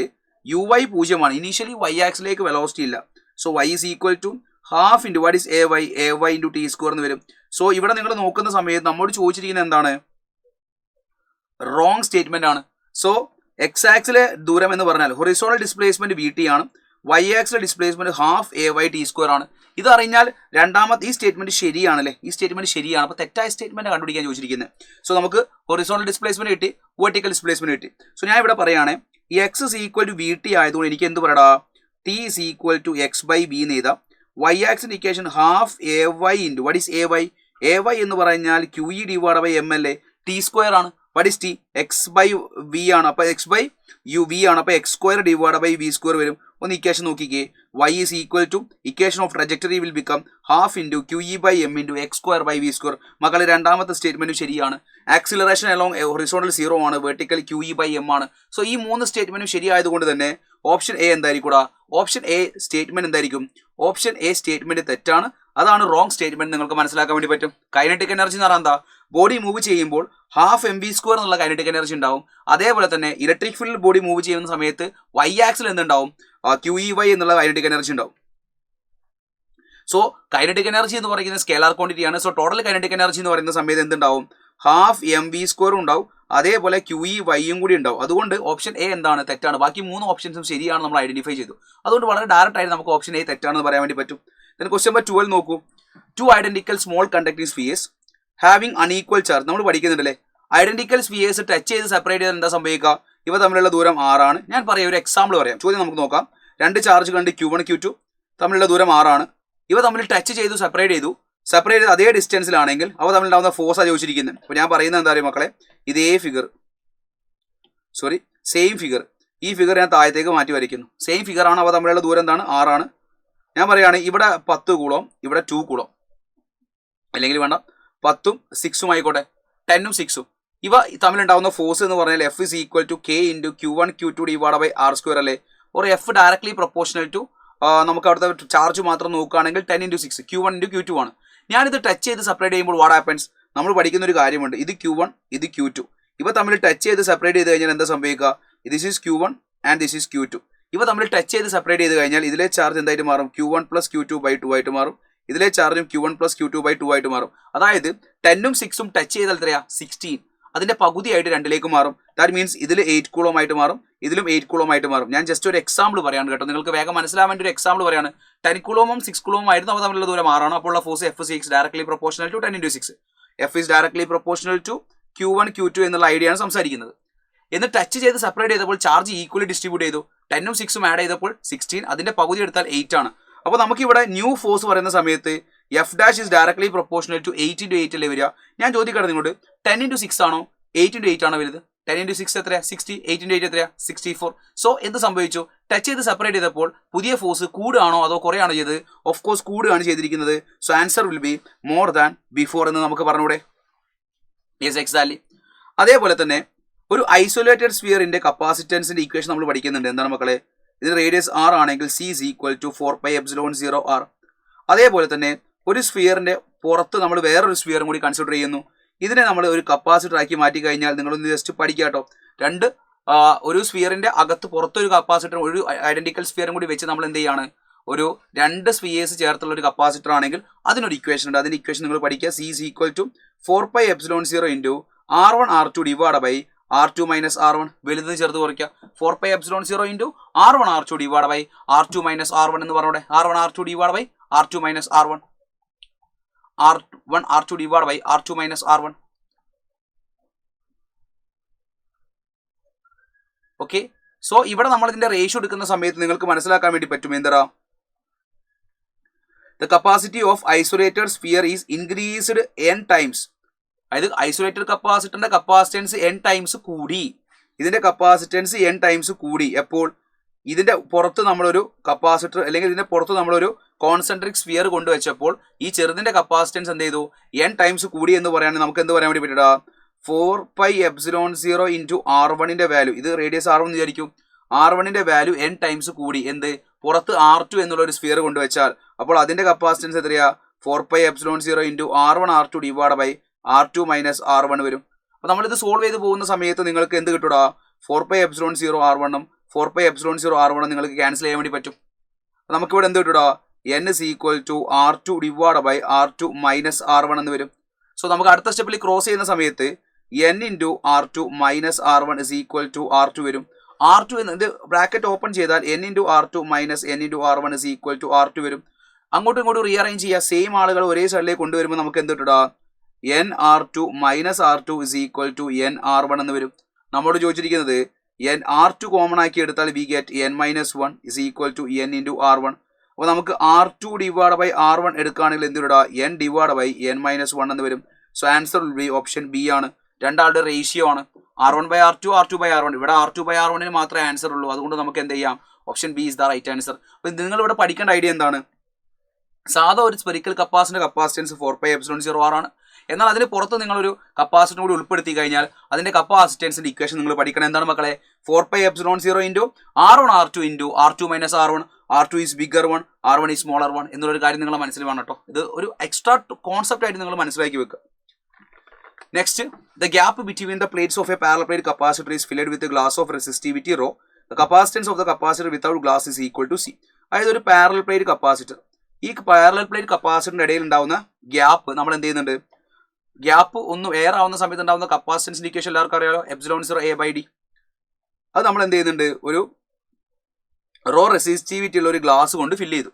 uy 0 ആണ്. Initially y ആക്സിലേക്ക് velocity ഇല്ല. So y is equal to half into what is ay into t square എന്ന് വരും. So ഇവിടെ നിങ്ങൾ നോക്കുന്ന സമയത്ത് നമ്മോട് ചോദിച്ചിരിക്കുന്നത് എന്താണ്? റോങ് സ്റ്റേറ്റ്മെന്റ് ആണ്. സോ എക്സ് ആക്സിലെ ദൂരം എന്ന് പറഞ്ഞാൽ ഹൊറിസോണ്ടൽ ഡിസ്പ്ലേസ്മെന്റ് വി ടി ആണ്, വൈ ആക്സിലെ ഡിസ്പ്ലേസ്മെന്റ് ഹാഫ് AYT² ആണ്. ഇത് അറിഞ്ഞാൽ രണ്ടാമത്തെ ഈ സ്റ്റേറ്റ്മെന്റ് ശരിയാണല്ലേ? ഈ സ്റ്റേറ്റ്മെന്റ് ശരിയാണ്. അപ്പോൾ തെറ്റായ സ്റ്റേറ്റ്മെന്റ് കണ്ടുപിടിക്കാൻ ചോദിച്ചിരിക്കുന്നത്. സോ നമുക്ക് ഹൊറിസോണ്ടൽ ഡിസ്പ്ലേസ്മെന്റ് കിട്ടി, വെർട്ടിക്കൽ ഡിസ്പ്ലേസ്മെന്റ് കിട്ടി. സോ ഞാൻ ഇവിടെ പറയുകയാണ്, ഈ X is equal to V T ആയതുകൊണ്ട് എനിക്ക് എന്ത് പറയടാ? T is equal to X by V എന്ന് എഴുതാം. വൈ ആക്സിന്റെ equation half AY into what is AY എന്ന് പറഞ്ഞാൽ QE ഡിവൈഡ് ബൈ എം അല്ലേ? T² ആണ്. What is T? X by V ആണ്. അപ്പോൾ എക്സ് ബൈ യു വി ആണ്. അപ്പോൾ x² ഡിവൈഡ് ബൈ v² വരും. ഒന്ന് ഇക്വേഷൻ നോക്കിക്കേ. y is equal to equation of trajectory will become half into QE by M into x² by v². മക്കളെ രണ്ടാമത്തെ സ്റ്റേറ്റ്മെന്റും ശരിയാണ്. ആക്സിലറേഷൻ അലോങ് ഹൊറിസോണ്ടൽ 0 ആണ്, വെർട്ടിക്കൽ QE ബൈ എം ആണ്. സോ ഈ മൂന്ന് സ്റ്റേറ്റ്മെന്റും ശരിയായതുകൊണ്ട് തന്നെ ഓപ്ഷൻ എ എന്തായിരിക്കും? ഓപ്ഷൻ എ സ്റ്റേറ്റ്മെന്റ് എന്തായിരിക്കും? ഓപ്ഷൻ എ സ്റ്റേറ്റ്മെന്റ് തെറ്റാണ്. അതാണ് റോങ് സ്റ്റേറ്റ്മെന്റ്. നിങ്ങൾക്ക് മനസ്സിലാക്കാൻ വേണ്ടി പറ്റും. കൈനറ്റിക് എനർജി എന്ന് പറഞ്ഞാൽ എന്താ? ബോഡി മൂവ് ചെയ്യുമ്പോൾ ഹാഫ് mv² എന്നുള്ള കൈനറ്റിക് എനർജി ഉണ്ടാവും. അതേപോലെ തന്നെ ഇലക്ട്രിക് ഫീൽഡ് ബോഡി മൂവ് ചെയ്യുന്ന സമയത്ത് y ആക്സിൽ എന്തുണ്ടാവും? QEY എന്നുള്ള കൈനറ്റിക് എനർജി ഉണ്ടാവും. സോ കൈനറ്റിക് എനർജി എന്ന് പറയുന്നത് സ്കേലാർ ക്വാണ്ടിറ്റി ആണ്. സോ ടോട്ടൽ കൈനറ്റിക് എനർജി എന്ന് പറയുന്ന സമയത്ത് എന്തുണ്ടാവും? ഹാഫ് mv² ഉണ്ടാവും, അതേപോലെ QEY കൂടി ഉണ്ടാവും. അതുകൊണ്ട് ഓപ്ഷൻ എ എന്താണ്? തെറ്റാണ്. ബാക്കി മൂന്ന് ഓപ്ഷൻസും ശരിയാണ്, നമ്മൾ ഐഡന്റിഫൈ ചെയ്തു. അതുകൊണ്ട് വളരെ ഡയറക്റ്റ് ആയിട്ട് നമുക്ക് ഓപ്ഷൻ എ തെറ്റാണെന്ന് പറയാൻ വേണ്ടി പറ്റും. then ക്വസ്റ്റ്യൻ നമ്പർ 12 നോക്കൂ. 2 identical small conducting spheres having unequal charge. നമ്മൾ പഠിക്കുന്നുണ്ടല്ലേ, ഐഡന്റിക്കൽ സ്ഫിയേഴ്സ് ടച്ച് ചെയ്ത് സെപ്പറേറ്റ് ചെയ്ത് എന്താ സംഭവിക്കുക? ഇവ തമ്മിലുള്ള ദൂരം 6 ആണ്. ഞാൻ പറയാം, ഒരു എക്സാമ്പിൾ പറയാം. ചോദ്യം നമുക്ക് നോക്കാം. രണ്ട് ചാർജ് കണ്ട് Q1 Q2 തമ്മിലുള്ള ദൂരം 6 ആണ്. ഇവ തമ്മിൽ ടച്ച് ചെയ്തു സെപ്പറേറ്റ് ചെയ്തു അതേ ഡിസ്റ്റൻസിലാണെങ്കിൽ അവ തമ്മിലുണ്ടാവുന്ന ഫോഴ്സാണ് ചോദിച്ചിരിക്കുന്നത്. അപ്പോൾ ഞാൻ പറയുന്നത് എന്താ പറയുക മക്കളെ? ഇതേ ഫിഗർ, സെയിം ഫിഗർ ഈ ഫിഗർ ഞാൻ താഴത്തേക്ക് മാറ്റി വരയ്ക്കുന്നു. സെയിം ഫിഗറാണ്, അവ തമ്മിലുള്ള ദൂരം എന്താണ്? 6 ആണ്. ഞാൻ പറയുകയാണ് ഇവിടെ 10 കൂളോം ഇവിടെ 2 കൂളോം, അല്ലെങ്കിൽ വേണ്ട 10ഉം 6ഉം ആയിക്കോട്ടെ, 10ഉം 6ഉം. ഇവ തമ്മിലുണ്ടാവുന്ന ഫോഴ്സ് എന്ന് പറഞ്ഞാൽ F is equal to K into Q1 Q2 divided by R square അല്ലേ? or F directly proportional to നമുക്ക് അവിടുത്തെ ചാർജ് മാത്രം നോക്കുകയാണെങ്കിൽ 10 into 6 Q1 into Q2 ആണ്. ഞാനിത് ടച്ച് ചെയ്ത് സെപ്പറേറ്റ് ചെയ്യുമ്പോൾ വാട്ട് ഹാപ്പൻസ്? നമ്മൾ പഠിക്കുന്ന ഒരു കാര്യമുണ്ട്, ഇത് Q1 ഇത് Q2, ഇവ തമ്മിൽ ടച്ച് ചെയ്ത് സെപ്പറേറ്റ് ചെയ്ത് കഴിഞ്ഞാൽ എന്താ സംഭവിക്കുക? This is Q1 and this is Q2. ഇവ തമ്മിൽ ടച്ച് ചെയ്ത് സെപ്പറേറ്റ് ചെയ്ത് കഴിഞ്ഞാൽ ഇതിലെ ചാർജ് എന്തായിട്ട് മാറും? Q1 plus Q2/2 ആയിട്ട് മാറും. ഇതിലെ ചാർജും Q1 plus Q2/2 ആയിട്ട് മാറും. അതായത് 10ഉം 6ഉം ടച്ച് ചെയ്താൽ എത്രയാ? 16. അതിന്റെ പകുതിയായിട്ട് 2ലേക്ക് മാറും. ദാറ്റ് മീൻസ് ഇതിൽ 8 കൂളോം ആയിട്ട് മാറും, ഇതിലും 8 കൂളോം ആയിട്ട് മാറും. ഞാൻ ജസ്റ്റ് ഒരു എക്സാമ്പിൾ പറയാണ് കേട്ടോ, നിങ്ങൾക്ക് വേഗം മനസ്സിലാൻ വേണ്ടി ഒരു എക്സാമ്പിൾ പറയാണ്. 10 കൂളോമും 6 കൂളോമും ആയിരുന്നു അവ തമ്മിലുള്ള ദൂരം 6 ആണ്. അപ്പോൾ ഉള്ള force F is directly proportional to 10 into 6. F is directly proportional to Q1 Q2 എന്നുള്ള ഐഡിയ ആണ് സംസാരിക്കുന്നത്. എന്ന് ടച്ച് ചെയ്ത് സെപ്പറേറ്റ് ചെയ്തപ്പോൾ ചാർജ് ഈക്വലി ഡിസ്ട്രിബ്യൂട്ട് ചെയ്തു. 10ഉം 6ഉം ആഡ് ചെയ്തപ്പോൾ 16, അതിന്റെ പകുതി എടുത്താൽ 8 ആണ്. അപ്പോൾ നമുക്കിവിടെ ന്യൂ ഫോഴ്സ് പറയുന്ന സമയത്ത് F dash is directly proportional to 8 into 8 അല്ലേ വരിക? ഞാൻ ചോദിക്കട്ടെ നിങ്ങളോട്, 10 into 6 ആണോ 8 into 8 ആണോ വരുന്നത്? 10 into 6 എത്രയാ? 60. 8 into 8 എത്രയാ? 64. സോ എന്ത് സംഭവിച്ചു? ടച്ച് ചെയ്ത് സെപ്പറേറ്റ് ചെയ്തപ്പോൾ പുതിയ ഫോഴ്സ് കൂടുകയാണോ അതോ കുറയാണോ ചെയ്തത്? ഓഫ് കോഴ്സ് കൂടുകയാണ് ചെയ്തിരിക്കുന്നത്. So answer will be more than before എന്ന് നമുക്ക് പറഞ്ഞൂടെ? Yes, exactly. അതേപോലെ തന്നെ ഒരു ഐസൊലേറ്റഡ് സ്ഫിയറിന്റെ കപ്പാസിറ്റൻസിന്റെ ഇക്വേഷൻ നമ്മൾ പഠിക്കുന്നുണ്ട്. എന്താണ് മക്കളെ? ഇതിന് റേഡിയസ് R ആണെങ്കിൽ C is equal to 4πε0r. അതേപോലെ തന്നെ ഒരു സ്ഫിയറിന്റെ പുറത്ത് നമ്മൾ വേറൊരു സ്ഫിയറും കൂടി കൺസിഡർ ചെയ്യുന്നു. ഇതിനെ നമ്മൾ ഒരു കപ്പാസിറ്റർ ആക്കി മാറ്റി കഴിഞ്ഞാൽ നിങ്ങളൊന്ന് ജസ്റ്റ് പഠിക്കുക കേട്ടോ. ഒരു സ്ഫിയറിന്റെ അകത്ത് പുറത്തൊരു കപ്പാസിറ്റർ, ഒരു ഐഡന്റിക്കൽ സ്ഫിയറും കൂടി വെച്ച് നമ്മൾ എന്ത് ചെയ്യാണ്? ഒരു 2 സ്ഫിയേഴ്സ് ചേർത്തുള്ള ഒരു കപ്പാസിറ്റർ ആണെങ്കിൽ അതിനൊരു ഇക്വേഷൻ ഉണ്ട്. അതിന്റെ ഇക്വേഷൻ നിങ്ങൾ പഠിക്കുക. C is equal to 4πε0 into R1 R2 divided by R2 minus R1. വലുത് ചേർത്ത് കുറയ്ക്കുക. 4πε0 into R1 R2 divided by R2 minus R1 എന്ന് പറഞ്ഞോടെ. R1 R2 divided by R2 minus R1. R1 R2 divided by R2 minus R1. Okay, so ഇവിടെ നമ്മൾ ഇതിന്റെ ratio എടുക്കുന്ന സമയത്ത് നിങ്ങൾക്ക് മനസ്സിലാക്കാൻ വേണ്ടി പറ്റും എന്താ? The capacity of isolated sphere is increased n times. അതായത് ഐസൊലേറ്റഡ് കപ്പാസിറ്ററിന്റെ കപ്പാസിറ്റൻസ് n ടൈംസ് കൂടി. ഇതിന്റെ കപ്പാസിറ്റൻസ് n ടൈംസ് കൂടി. എപ്പോൾ? ഇതിന്റെ പുറത്ത് നമ്മളൊരു കപ്പാസിറ്റർ അല്ലെങ്കിൽ ഇതിന്റെ പുറത്ത് നമ്മളൊരു കോൺസെൻട്രിക് സ്ഫിയർ കൊണ്ടുവച്ചപ്പോൾ ഈ ചെറുതിന്റെ കപ്പാസിറ്റൻസ് എന്ത് ചെയ്തു? n ടൈംസ് കൂടി എന്ന് പറയുകയാണെങ്കിൽ നമുക്ക് എന്ത് പറയാൻ വേണ്ടി പറ്റില്ല? 4πε0 into R1ന്റെ വാല്യൂ, ഇത് റേഡിയസ് R1 എന്ന് വിചാരിക്കും, R1ന്റെ വാല്യൂ n ടൈംസ് കൂടി. എന്ത്? പുറത്ത് R2 എന്നുള്ള ഒരു സ്ഫിയർ കൊണ്ടുവച്ചാൽ അപ്പോൾ അതിന്റെ കപ്പാസിറ്റൻസ് എത്രയാ? 4πε0 into R1 R2 divided by R2 minus R1 വരും. അപ്പോൾ നമ്മളിത് സോൾവ് ചെയ്ത് പോകുന്ന സമയത്ത് നിങ്ങൾക്ക് എന്ത് കിട്ടൂടാ? 4πε0 R1ഉം 4πε0 R1ഉം നിങ്ങൾക്ക് ക്യാൻസൽ ചെയ്യാൻ വേണ്ടി പറ്റും. നമുക്കിവിടെ എന്ത് കിട്ടൂടാ? n is equal to R2 divided by R2 minus R1 എന്ന് വരും. സോ നമുക്ക് അടുത്ത സ്റ്റെപ്പിൽ ക്രോസ് ചെയ്യുന്ന സമയത്ത് n into R2 minus R1 is equal to R2 വരും. R2 എന്ന് ബ്രാക്കറ്റ് ഓപ്പൺ ചെയ്താൽ n into R2 minus n into R1 is equal to R2 വരും. അങ്ങോട്ടും ഇങ്ങോട്ടും റീഅറേഞ്ച് ചെയ്യുക. സെയിം ആളുകൾ ഒരേ സൈഡിലേക്ക് കൊണ്ടുവരുമ്പോൾ നമുക്ക് എന്ത് കിട്ടൂടാ? nR2 minus R2 is equal to nR1 എന്ന് വരും. നമ്മോട് ചോദിച്ചിരിക്കുന്നത് R2 കോമൺ ആക്കി എടുത്താൽ we get n minus 1 is equal to n into R1. അപ്പോൾ നമുക്ക് R2 divided by R1 എടുക്കുകയാണെങ്കിൽ എന്ത് വരും? n divided by n minus 1 എന്ന് വരും. So answer will be option B ആണ്. രണ്ടാളുടെ റേഷ്യോ ആണ് R1 by R2, R2 by R1. ഇവിടെ R2 by R1 മാത്രമേ ആൻസർ ഉള്ളൂ. അതുകൊണ്ട് നമുക്ക് എന്ത് ചെയ്യാം? Option B is the right answer. അപ്പോൾ നിങ്ങൾ ഇവിടെ പഠിക്കേണ്ട ഐഡിയ എന്താണ്? സാധാ ഒരു സ്പെറിക്കൽ കപ്പാസിറ്ററിന്റെ കപ്പാസിറ്റൻസ് 4πε0r ആണ്. എന്നാൽ അതിന് പുറത്ത് നിങ്ങളൊരു കപ്പാസിറ്റർ കൂടി ഉൾപ്പെടുത്തി കഴിഞ്ഞാൽ അതിന്റെ കപ്പാസിറ്റൻസിന്റെ ഇക്വേഷൻ നിങ്ങൾ പഠിക്കണം. എന്താണ് മക്കളെ? 4πε0 into R1 R2 into R2 minus R1. R2 is bigger one, R1 is smaller one എന്നുള്ളൊരു കാര്യം നിങ്ങളെ മനസ്സിൽ വേണം കേട്ടോ. ഇത് ഒരു എക്സ്ട്രാ കോൺസെപ്റ്റ് ആയിട്ട് നിങ്ങൾ മനസ്സിലാക്കി വെക്കുക. Next, the gap between the plates of a parallel plate capacitor is filled with a glass of resistivity rho. The capacitance of the capacitor without glass is equal to C. അതായത് ഒരു parallel plate capacitor, ഈ parallel plate കപ്പാസിറ്ററിന്റെ ഇടയിൽ ഉണ്ടാവുന്ന gap നമ്മൾ എന്ത് ചെയ്യുന്നുണ്ട്? Gap ഒന്ന് എയർ ആവുന്ന സമയത്ത് ഉണ്ടാവുന്ന കപ്പാസിറ്റൻസ് ഇക്വേഷൻ എല്ലാവർക്കും അറിയാലോ, ε0 A/d. അത് നമ്മൾ എന്ത് ചെയ്യുന്നുണ്ട്? ഒരു റോ റെസിസ്റ്റിവിറ്റി ഉള്ള ഒരു ഗ്ലാസ് കൊണ്ട് ഫില്ല് ചെയ്തു.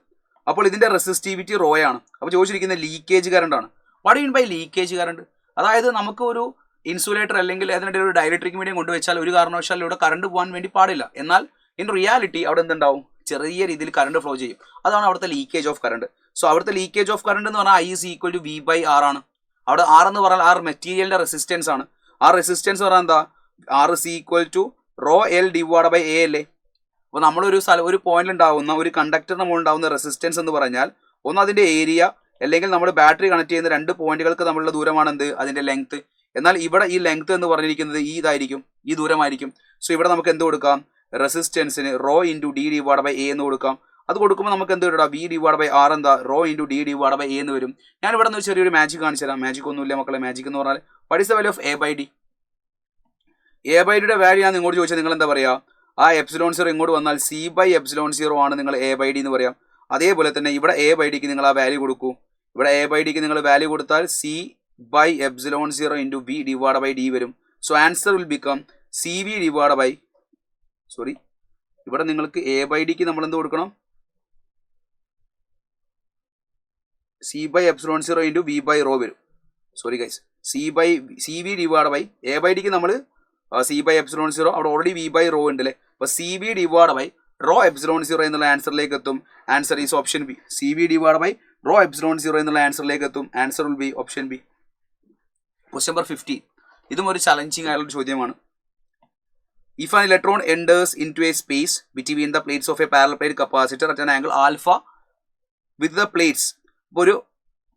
അപ്പോൾ ഇതിന്റെ റെസിസ്റ്റിവിറ്റി റോ ആണ്. അപ്പോൾ ചോദിച്ചിരിക്കുന്ന ലീക്കേജ് കറണ്ട് ആണ്. What you mean by leakage current? അതായത് നമുക്ക് ഒരു ഇൻസുലേറ്റർ അല്ലെങ്കിൽ അതിനിടയിൽ ഒരു ഡയലക്ട്രിക് മീഡിയം കൊണ്ടുവച്ചാൽ ഒരു കാരണവശാലും ഇവിടെ കറണ്ട് പോകാൻ വേണ്ടി പാടില്ല. എന്നാൽ ഇൻ റിയാലിറ്റി അവിടെ എന്തുണ്ടാവും? ചെറിയ രീതിയിൽ കറണ്ട് ഫ്ലോ ചെയ്യും. അതാണ് അവിടുത്തെ ലീക്കേജ് ഓഫ് കറണ്ട്. സോ അവിടുത്തെ ലീക്കേജ് ഓഫ് കറണ്ട് എന്ന് പറഞ്ഞാൽ I is equal to V/R ആണ്. അവിടെ R എന്ന് പറഞ്ഞാൽ R മെറ്റീരിയലിന്റെ റെസിസ്റ്റൻസ് ആണ്. ആ റെസിസ്റ്റൻസ് പറഞ്ഞാൽ എന്താ? R is equal to rho L divide by A അല്ലേ. അപ്പോൾ നമ്മളൊരു ഒരു പോയിന്റിൽ ഉണ്ടാകുന്ന ഒരു കണ്ടക്ടറിന് മുകളിൽ ഉണ്ടാകുന്ന റെസിസ്റ്റൻസ് എന്ന് പറഞ്ഞാൽ ഒന്ന് അതിൻ്റെ ഏരിയ, അല്ലെങ്കിൽ നമ്മൾ ബാറ്ററി കണക്ട് ചെയ്യുന്ന 2 പോയിന്റുകൾക്ക് തമ്മിലുള്ള ദൂരമാണ് എന്ത്, അതിൻ്റെ ലെങ്ത്. എന്നാൽ ഇവിടെ ഈ ലെങ്ത് എന്ന് പറഞ്ഞിരിക്കുന്നത് ഈ ഇതായിരിക്കും, ഈ ദൂരമായിരിക്കും. സോ ഇവിടെ നമുക്ക് എന്ത് കൊടുക്കാം, റെസിസ്റ്റൻസിന് rho into D divide by A എന്ന് കൊടുക്കാം. അത് കൊടുക്കുമ്പോൾ നമുക്ക് എന്ത് വരും, വി ഡിവൈഡ് ബൈ ആർ എന്താ, rho into D divide by A എന്ന് വരും. ഞാൻ ഇവിടെ നിന്ന് ചെറിയൊരു മാജിക് കാണിച്ചു തരാം. മാജിക് ഒന്നുമില്ല മക്കളെ. മാജിക് എന്ന് പറഞ്ഞാൽ what is the value of A by D. A by ഡിയുടെ വാല്യൂ ഞാൻ നിങ്ങളോട് ചോദിച്ചാൽ നിങ്ങൾ എന്താ പറയുക, ആ എപ്സിലോൺ സീറോ ഇങ്ങോട്ട് വന്നാൽ സി ബൈ എപ്സിലോൺ സീറോ ആണ് നിങ്ങൾ എ ബൈ ഡി എന്ന് പറയാം. അതേപോലെ തന്നെ ഇവിടെ എ ബൈ ഡിക്ക് നിങ്ങൾ ആ വാല്യൂ കൊടുക്കൂ. ഇവിടെ എ ബൈ ഡിക്ക് നിങ്ങൾ വാല്യൂ കൊടുത്താൽ C by epsilon zero into B divide by D വരും. So answer will become C V divide by, sorry, ഇവിടെ നിങ്ങൾക്ക് എ ബൈ ഡിക്ക് നമ്മൾ എന്ത് കൊടുക്കണം, C by epsilon zero into V by rho വരും. Sorry guys, C V divide by A by ഡിക്ക് നമ്മൾ സി ബൈ എപ്സിലോൺ സീറോ, അവിടെ ഓൾറെഡി വി ബൈ റോ ഉണ്ട് അല്ലേ. അപ്പോൾ C V divide by rho epsilon zero എന്നുള്ള ആൻസറിലേക്ക് എത്തും. Answer is option B. C V divide by rho epsilon zero എന്നുള്ള ആൻസറിലേക്ക് എത്തും. Answer will be option B. Question number 15. ഇതും ഒരു ചലഞ്ചിങ് ആയുള്ള ചോദ്യമാണ്. If an electron enters into a space between the plates of a parallel plate capacitor at an angle alpha with the plates. ഇപ്പോൾ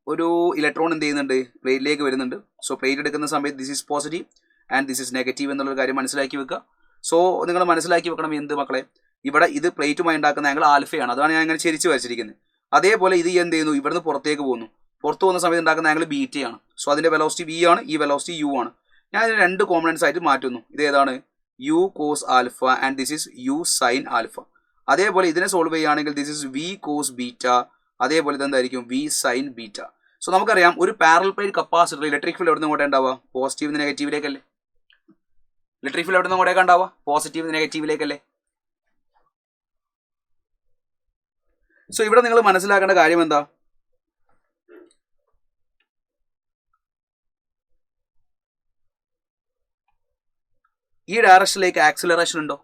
ഒരു electron എന്ത് ചെയ്യുന്നുണ്ട്, പ്ലേറ്റിലേക്ക് വരുന്നുണ്ട്. സോ പ്ലേറ്റ് എടുക്കുന്ന സമയത്ത് this is positive and this is negative എന്നുള്ളൊരു കാര്യം മനസ്സിലാക്കി വെക്കുക. സോ നിങ്ങൾ മനസ്സിലാക്കി വെക്കണം എന്ത് മക്കളെ, ഇവിടെ ഇത് പ്ലേറ്റുമായി ഉണ്ടാക്കുന്ന ആംഗിൾ ആൽഫയാണ്. അതാണ് ഞാൻ ഇങ്ങനെ ചെരിച്ച് വരച്ചിരിക്കുന്നത്. അതേപോലെ ഇത് എന്ത് ചെയ്യുന്നു, ഇവിടുന്ന് പുറത്തേക്ക് പോകുന്നു. പുറത്ത് പോകുന്ന സമയത്ത് ഉണ്ടാക്കുന്ന ആംഗിൾ ബീറ്റയാണ്. സോ അതിൻ്റെ വെലോസിറ്റി വി ആണ്, ഈ വെലോസിറ്റി യു ആണ്. ഞാൻ ഇതിന് 2 കോമ്പണൻസ് ആയിട്ട് മാറ്റുന്നു. ഇത് ഏതാണ്, U cos alpha and this is U sine alpha. അതേപോലെ ഇതിനെ സോൾവ് ചെയ്യുകയാണെങ്കിൽ this is V cos beta, അതേപോലെ ഇതെന്തായിരിക്കും വി സൈൻ ബീറ്റ. സോ നമുക്കറിയാം ഒരു parallel plate capacitor electric field എവിടെ നിന്ന് ഇങ്ങോട്ടേ ഉണ്ടാവുക, പോസിറ്റീവ് നെഗറ്റീവിലേക്കല്ലേ. ഇലക്ട്രിക് ഫീൽഡ് എവിടെ നിന്ന് ഇങ്ങോട്ടേക്ക് ഉണ്ടാവുക, പോസിറ്റീവ് നെഗറ്റീവിലേക്കല്ലേ. സോ ഇവിടെ നിങ്ങൾ മനസ്സിലാക്കേണ്ട കാര്യം എന്താ, ഈ ഡയറക്ഷനിലേക്ക് ആക്സിലറേഷൻ ഉണ്ടോ,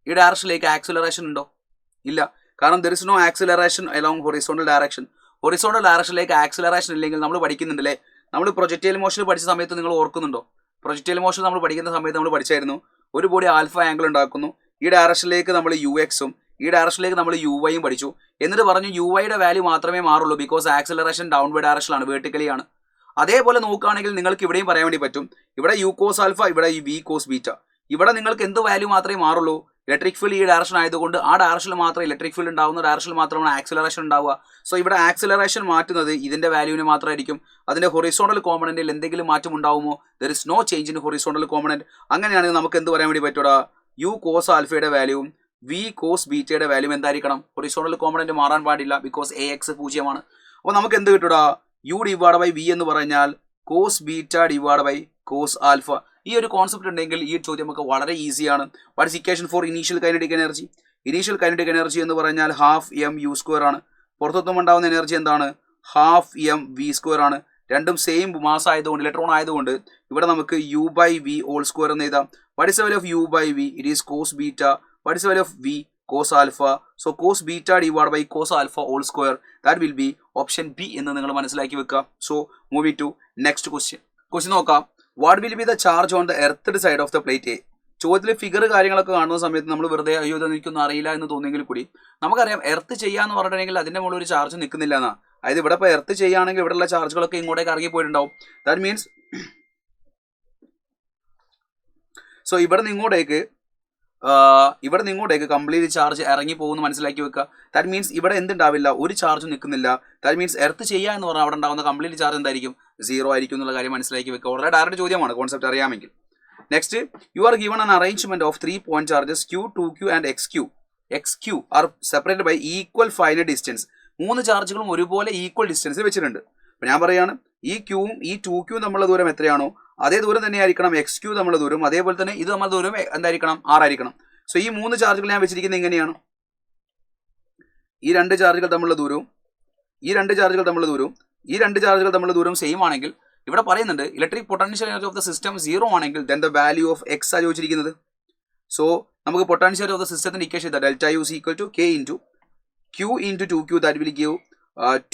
ഈ ഡയറക്ഷനിലേക്ക് ആക്സിലറേഷൻ ഉണ്ടോ, ഇല്ല. കാരണം there is no acceleration along horizontal direction. Horizontal ഡയറക്ഷനിലേക്ക് ആക്സിലറേഷൻ ഇല്ലെങ്കിൽ നമ്മൾ പഠിക്കുന്നുണ്ടല്ലേ, നമ്മൾ പ്രൊജക്റ്റൈൽ മോഷൻ പഠിച്ച സമയത്ത് നിങ്ങൾ ഓർക്കുന്നുണ്ടോ, പ്രൊജക്റ്റൈൽ മോഷൻ നമ്മൾ പഠിക്കുന്ന സമയത്ത് നമ്മൾ പഠിച്ചായിരുന്നു, ഒരു ബോഡി ആൽഫ ആംഗിൾ ഉണ്ടാക്കുന്നു, ഈ ഡയറക്ഷനിലേക്ക് നമ്മൾ യു എക്സും ഈ ഡയറക്ഷനിലേക്ക് നമ്മൾ യു വൈയും പഠിച്ചു. എന്നിട്ട് പറഞ്ഞു യു വൈയുടെ വാല്യൂ മാത്രമേ മാറുള്ളൂ ബിക്കോസ് ആക്സിലറേഷൻ ഡൗൺവേർഡ് ഡയറക്ഷനിലാണ്, വേർട്ടിക്കലി ആണ്. അതേപോലെ നോക്കുകയാണെങ്കിൽ നിങ്ങൾക്ക് ഇവിടെയും പറയാൻ വേണ്ടി പറ്റും, ഇവിടെ യു കോസ് ആൽഫ, ഇവിടെ വി കോസ് ബീറ്റ. ഇവിടെ നിങ്ങൾക്ക് എന്ത് വാല്യൂ മാത്രമേ മാറുള്ളൂ, ഇലക്ട്രിക് ഫീൽഡ് ഈ ഡയറക്ഷൻ ആയതുകൊണ്ട് ആ ഡയറക്ഷനിൽ മാത്രം ഇലക്ട്രിക് ഫീൽഡ് ഉണ്ടാവുന്ന ഡയറക്ഷനിൽ മാത്രമാണ് ആക്സിലറേഷൻ ഉണ്ടാവുക. സോ ഇവിടെ ആക്സിലറേഷൻ മാറ്റുന്നത് ഇതിന്റെ വാല്യൂവിന് മാത്രമായിരിക്കും. അതിന്റെ ഹൊറിസോണ്ടൽ കോമ്പണന്റിൽ എന്തെങ്കിലും മാറ്റം ഉണ്ടാവുമോ, there is no change in horizontal component. അങ്ങനെയാണെങ്കിൽ നമുക്ക് എന്ത് പറയാൻ വേണ്ടി പറ്റൂടാ, യു കോസ് ആൽഫയുടെ വാല്യൂവും വി കോസ് ബീറ്റയുടെ വാല്യൂ എന്തായിരിക്കണം, ഹൊറിസോണ്ടൽ കോമ്പണന്റ് മാറാൻ പാടില്ല ബിക്കോസ് എ എക്സ് 0 ആണ്. അപ്പോൾ നമുക്ക് എന്ത് കിട്ടൂടാ, യു ഡിവൈഡ് ബൈ വി എന്ന് പറഞ്ഞാൽ cos beta divide by cos alpha. ഈ ഒരു കോൺസെപ്റ്റ് ഉണ്ടെങ്കിൽ ഈ ചോദ്യം നമുക്ക് വളരെ ഈസിയാണ്. What is equation for initial kinetic energy? Initial kinetic energy എന്ന് പറഞ്ഞാൽ ഹാഫ് എം യു സ്ക്വയർ ആണ്. പുറത്തുനിന്നും ഉണ്ടാകുന്ന എനർജി എന്താണ്, ഹാഫ് എം വി സ്ക്വയർ ആണ്. രണ്ടും സെയിം മാസ് ആയതുകൊണ്ട്, ഇലക്ട്രോൺ ആയതുകൊണ്ട് ഇവിടെ നമുക്ക് U by V whole square എന്ന് എഴുതാം. What is the value of U by V? It is cos beta. What is the value of V? Cos alpha. So cos beta divide by cos alpha whole square, that will be option B എന്ന് നിങ്ങൾ മനസ്സിലാക്കി വെക്കുക. സോ moving to next question നോക്കാം. What will be the charge on the earthed side of the plate? ചോദ്യത്തിൽ figure കാര്യങ്ങളൊക്കെ കാണുന്ന സമയത്ത് നമ്മൾ വെറുതെ അയ്യോ ഇതൊന്നും എനിക്കൊന്നും അറിയില്ല എന്ന് തോന്നിയെങ്കിൽ കൂടി നമുക്കറിയാം എർത്ത് ചെയ്യാന്ന് പറഞ്ഞിട്ടുണ്ടെങ്കിൽ അതിന്റെ മുകളിൽ ഒരു ചാർജ് നിൽക്കുന്നില്ല എന്നാ. അതായത് ഇവിടെ ഇപ്പോൾ എർത്ത് ചെയ്യുകയാണെങ്കിൽ ഇവിടെയുള്ള ചാർജുകളൊക്കെ ഇങ്ങോട്ടേക്ക് ഇറങ്ങി പോയിട്ടുണ്ടാവും. ദാറ്റ് മീൻസ് സോ ഇവിടെ നിന്ന് ഇങ്ങോട്ടേക്ക് കംപ്ലീറ്റ് ചാർജ് ഇറങ്ങി പോകുന്നു മനസ്സിലാക്കി വെക്കുക. ദാറ്റ് മീൻസ് ഇവിടെ എന്തുണ്ടാവില്ല, ഒരു ചാർജ് നിൽക്കുന്നില്ല. ദാറ്റ് മീൻസ് എർത്ത് ചെയ്യുക എന്ന് പറഞ്ഞാൽ അവിടെ ഉണ്ടാകുന്ന കംപ്ലീറ്റ് ചാർജ് എന്തായിരിക്കും, 0 ആയിരിക്കും എന്നുള്ള കാര്യം മനസ്സിലാക്കി വെക്കുക. വളരെ ഡയറക്റ്റ് ചോദ്യമാണ്, കോൺസെപ്റ്റ് അറിയാമെങ്കിൽ. Next, you are given an arrangement of 3 point charges Q, 2Q and XQ are separated by equal final distance. 3 ചാർജുകളും ഒരുപോലെ ഈക്വൽ ഡിസ്റ്റൻസിൽ വെച്ചിട്ടുണ്ട്. അപ്പോൾ ഞാൻ പറയുകയാണ് ഈ Qയും ഈ 2Q തമ്മിലുള്ള ദൂരം എത്രയാണോ അതേ ദൂരം തന്നെ ആയിരിക്കണം XQ തമ്മിലുള്ള ദൂരം. അതേപോലെ തന്നെ ഇത് തമ്മിലുള്ള ദൂരം എന്തായിരിക്കണം, R ആയിരിക്കണം. സോ ഈ 3 ചാർജുകൾ ഞാൻ വെച്ചിരിക്കുന്നത് എങ്ങനെയാണ്, ഈ 2 ചാർജുകൾ തമ്മിലുള്ള ദൂരവും ഈ 2 ചാർജുകൾ തമ്മിലുള്ള ദൂരം സെയിം ആണെങ്കിൽ ഇവിടെ പറയുന്നുണ്ട് electric potential energy of the system 0 ആണെങ്കിൽ then the value of X ആണ് ചോദിച്ചിരിക്കുന്നത്. സോ നമുക്ക് പൊട്ടൻഷ്യൽ ഓഫ് ദ സിസ്റ്റത്തിന്റെ equation delta U is equal to K into Q into 2Q, that will give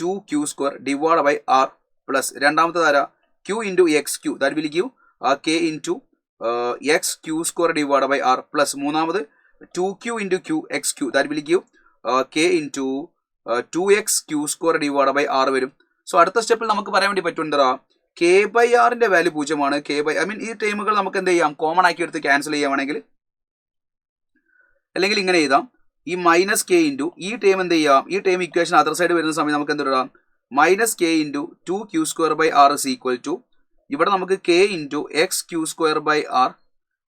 2Q square divided by R plus രണ്ടാമത്തെ ധാര Q into XQ, that will give K into X Q square divide by R plus മൂന്നാമത് 2q into Q X Q that will give K into 2x Q square divide by R വരും. So അടുത്ത സ്റ്റെപ്പിൽ നമുക്ക് പറയാൻ വേണ്ടി പറ്റും എന്താ K by ആറിന്റെ വാല്യൂ 0 കെ ബൈ ഈ ടൈമുകൾ നമുക്ക് എന്ത് ചെയ്യാം കോമൺ ആക്കി എടുത്ത് ക്യാൻസൽ ചെയ്യുവാണെങ്കിൽ അല്ലെങ്കിൽ ഇങ്ങനെ എഴുതാം ഈ മൈനസ് കെ ഇൻറ്റു ഈ ടൈം എന്ത് ചെയ്യാം ഈ ടൈം ഇക്വേഷൻ അതർ സൈഡ് വരുന്ന സമയം നമുക്ക് എന്ത് ഇടാം minus K into 2q square by R is equal to ഇവിടെ നമുക്ക് K into X Q square by R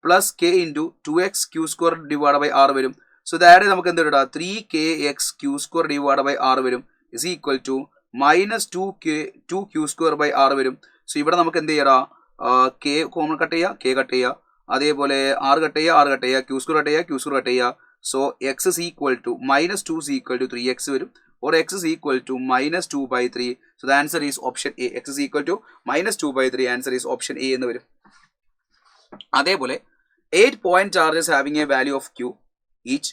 plus K into 2x Q square divide by R വരും. സോ ദാറ്റ് നമുക്ക് എന്ത് ഇടാം 3kx Q square divide by R വരും is equal to minus 2q square by R വരും. So ഇവിടെ നമുക്ക് എന്ത് ചെയ്യടാ കെ കോമൺ കട്ട് ചെയ്യുക കെ കട്ട് ചെയ്യുക അതേപോലെ ആർ കട്ട് ചെയ്യുക ക്യൂ സ്ക്വയർ കട്ട് ചെയ്യുക so X is equal to minus 2 is equal to 3x വരും or x is equal to minus 2 by 3. So the answer is option A. X is equal to minus 2 by 3. Answer is option A എന്ന് വരും. അതേപോലെ 8 point charges having a value of q each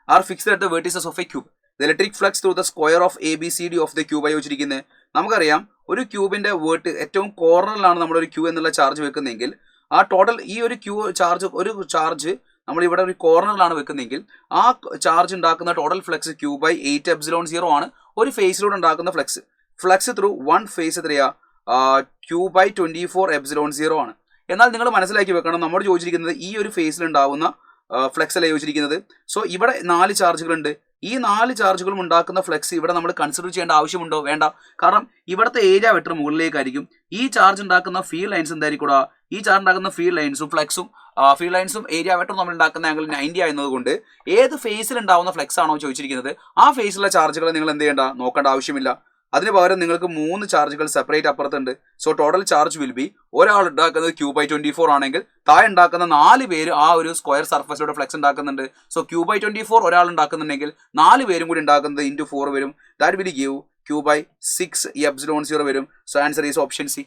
are fixed at the vertices of a cube. The electric flux through the square of ABCD of the cube ആയി വെച്ചിരിക്കുന്നത്. നമുക്കറിയാം ഒരു ക്യൂബിന്റെ ഏറ്റവും കോർണറിലാണ് നമ്മൾ ഒരു ക്യൂ എന്നുള്ള ചാർജ് വെക്കുന്നതെങ്കിൽ ആ ടോട്ടൽ ഈ ഒരു ചാർജ് നമ്മൾ ഇവിടെ ഒരു കോർണറിലാണ് വെക്കുന്നതെങ്കിൽ ആ ചാർജ് ഉണ്ടാക്കുന്ന ടോട്ടൽ ഫ്ലക്സ് ക്യൂ ബൈ 8ε0 ആണ് ഒരു ഫേസിലൂടെ ഉണ്ടാക്കുന്ന ഫ്ലക്സ് ത്രൂ വൺ ഫേസ് എത്രയാ ക്യൂ ബൈ 24ε0 ആണ്. എന്നാൽ നിങ്ങൾ മനസ്സിലാക്കി വെക്കണം നമ്മൾ ചോദിച്ചിരിക്കുന്നത് ഈ ഒരു ഫേസിൽ ഉണ്ടാവുന്ന ഫ്ലക്സ് അല്ല ചോദിച്ചിരിക്കുന്നത്. സോ ഇവിടെ 4 ചാർജുകളുണ്ട്. ഈ 4 ചാർജുകളും ഉണ്ടാക്കുന്ന ഫ്ലക്സ് ഇവിടെ നമ്മൾ കൺസിഡർ ചെയ്യേണ്ട ആവശ്യമുണ്ടോ വേണ്ട. കാരണം ഇവിടുത്തെ ഏരിയ വെക്ടർ മുകളിലേക്കായിരിക്കും. ഈ ചാർജ് ഉണ്ടാക്കുന്ന ഫീൽഡ് ലൈൻസ് എന്തായിരിക്കും ഈ ചാർജ് ഉണ്ടാക്കുന്ന ഫീൽഡ് ലൈൻസും ഏരിയ വെക്ടറും നമ്മൾ ഉണ്ടാക്കുന്ന ആംഗിൾ 90 ആയതുകൊണ്ട് ഏത് ഫേസിൽ ഉണ്ടാവുന്ന ഫ്ലക്സ് ആണോ ചോദിച്ചിരിക്കുന്നത് ആ ഫേസിലുള്ള ചാർജുകൾ നിങ്ങൾ എന്ത് ചെയ്യേണ്ട നോക്കേണ്ട ആവശ്യമില്ല. അതിന് പകരം നിങ്ങൾക്ക് 3 ചാർജുകൾ സെപ്പറേറ്റ് അപ്പുറത്തുണ്ട്. So total charge will be ഒരാൾ ഉണ്ടാക്കുന്നത് ക്യൂ ബൈ 24 ആണെങ്കിൽ താഴെ ഉണ്ടാക്കുന്ന 4 പേര് ആ ഒരു സ്ക്വയർ സർഫസിലൂടെ ഫ്ലക്സ് ഉണ്ടാക്കുന്നുണ്ട്. സോ ക്യൂ ബൈ 24 ഒരാൾ ഉണ്ടാക്കുന്നുണ്ടെങ്കിൽ 4 പേരും കൂടി ഉണ്ടാക്കുന്നത് ഇൻറ്റു 4 വരും. That will give Q by 6ε0 വരും. So answer is option C.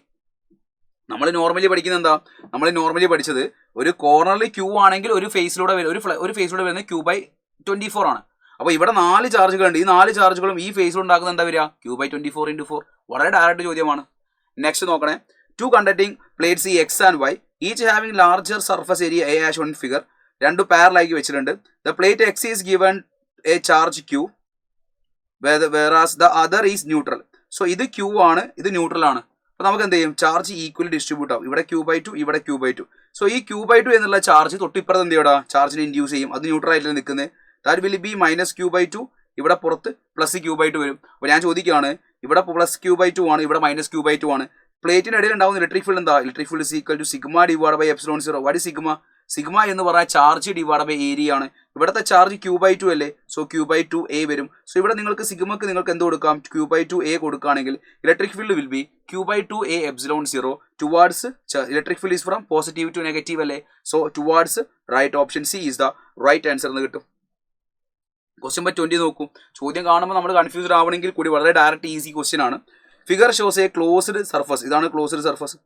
നമ്മൾ നോർമലി പഠിക്കുന്നത് എന്താ നമ്മൾ നോർമലി പഠിച്ചത് ഒരു കോർണറിൽ ക്യൂ ആണെങ്കിൽ ഒരു ഫേസിലൂടെ വരുന്നത് ക്യൂ ബൈ 24 ആണ്. അപ്പോൾ ഇവിടെ 4 ചാർജുകളുണ്ട്. ഈ 4 ചാർജുകളും ഈ ഫേസിൽ ഉണ്ടാക്കുന്ന എന്താ വരിക ക്യൂ ബൈ 24 × 4. വളരെ ഡയറക്റ്റ് ചോദ്യമാണ്. നെക്സ്റ്റ് നോക്കണേ 2 conducting plates X and Y each having larger surface area A as on figure. 2 പാരലാക്കി വെച്ചിട്ടുണ്ട്. The plate X is given a charge Q whereas the other is neutral. So ഇത് Q ആണ് ഇത് neutral ആണ്. അപ്പോൾ നമുക്ക് എന്ത് ചെയ്യും ചാർജ് ഈക്വലി ഡിസ്ട്രിബ്യൂട്ട് ആവും. ഇവിടെ ക്യൂ ബൈ 2 ഇവിടെ ക്യൂ ബൈ 2. സോ ഈ ക്യൂ ബൈ 2 എന്നുള്ള ചാർജ് തൊട്ടിപ്പുറത്ത് എന്ത് ചെയ്യടാ ചാർജിനെ ഇൻഡ്യൂസ് ചെയ്യും. അത് ന്യൂട്രൽ ആയിട്ടല്ലേ നിൽക്കുന്നത്. That will be minus Q by 2 ഇവിടെ പുറത്ത് പ്ലസ് ക്യൂ ബൈ 2 വരും. അപ്പോൾ ഞാൻ ചോദിക്കുകയാണ് ഇവിടെ പ്ലസ് ക്യൂ ബൈ 2 ആണ് ഇവിടെ മൈനസ് ക്യൂ ബൈ 2 ആണ്. പ്ലേറ്റിന് ഇടയിൽ ഉണ്ടാവുന്ന ഇലക്ട്രിക് ഫീൽഡ് എന്താ electric field is equal to sigma divide by ε0. What is sigma എന്ന് പറഞ്ഞാൽ ചാർജ് ഡിവൈഡ് ബൈ ഏരിയ ആണ്. ഇവിടുത്തെ ചാർജ് ക്യൂ ബൈ 2 അല്ലേ. സോ ക്യൂ ബൈ 2a വരും. സോ ഇവിടെ നിങ്ങൾക്ക് സിഗ്മക്ക് നിങ്ങൾക്ക് എന്ത് കൊടുക്കാം ക്യൂ ബൈ 2a കൊടുക്കുകയാണെങ്കിൽ electric field will be Q by 2a ε0 towards electric field is from positive to negative അല്ലേ. So towards right option C is the right answer എന്ന് കിട്ടും. ക്വസ്റ്റ്യൻ നമ്പർ 20 നോക്കൂ. ചോദ്യം കാണുമ്പോൾ നമ്മൾ കൺഫ്യൂസ്ഡ് ആവണമെങ്കിൽ കൂടി വളരെ ഡയറക്റ്റ് ഈസി ക്വസ്റ്റ്യൻ ആണ്. Figure shows a closed surface. ഇതാണ് closed surface.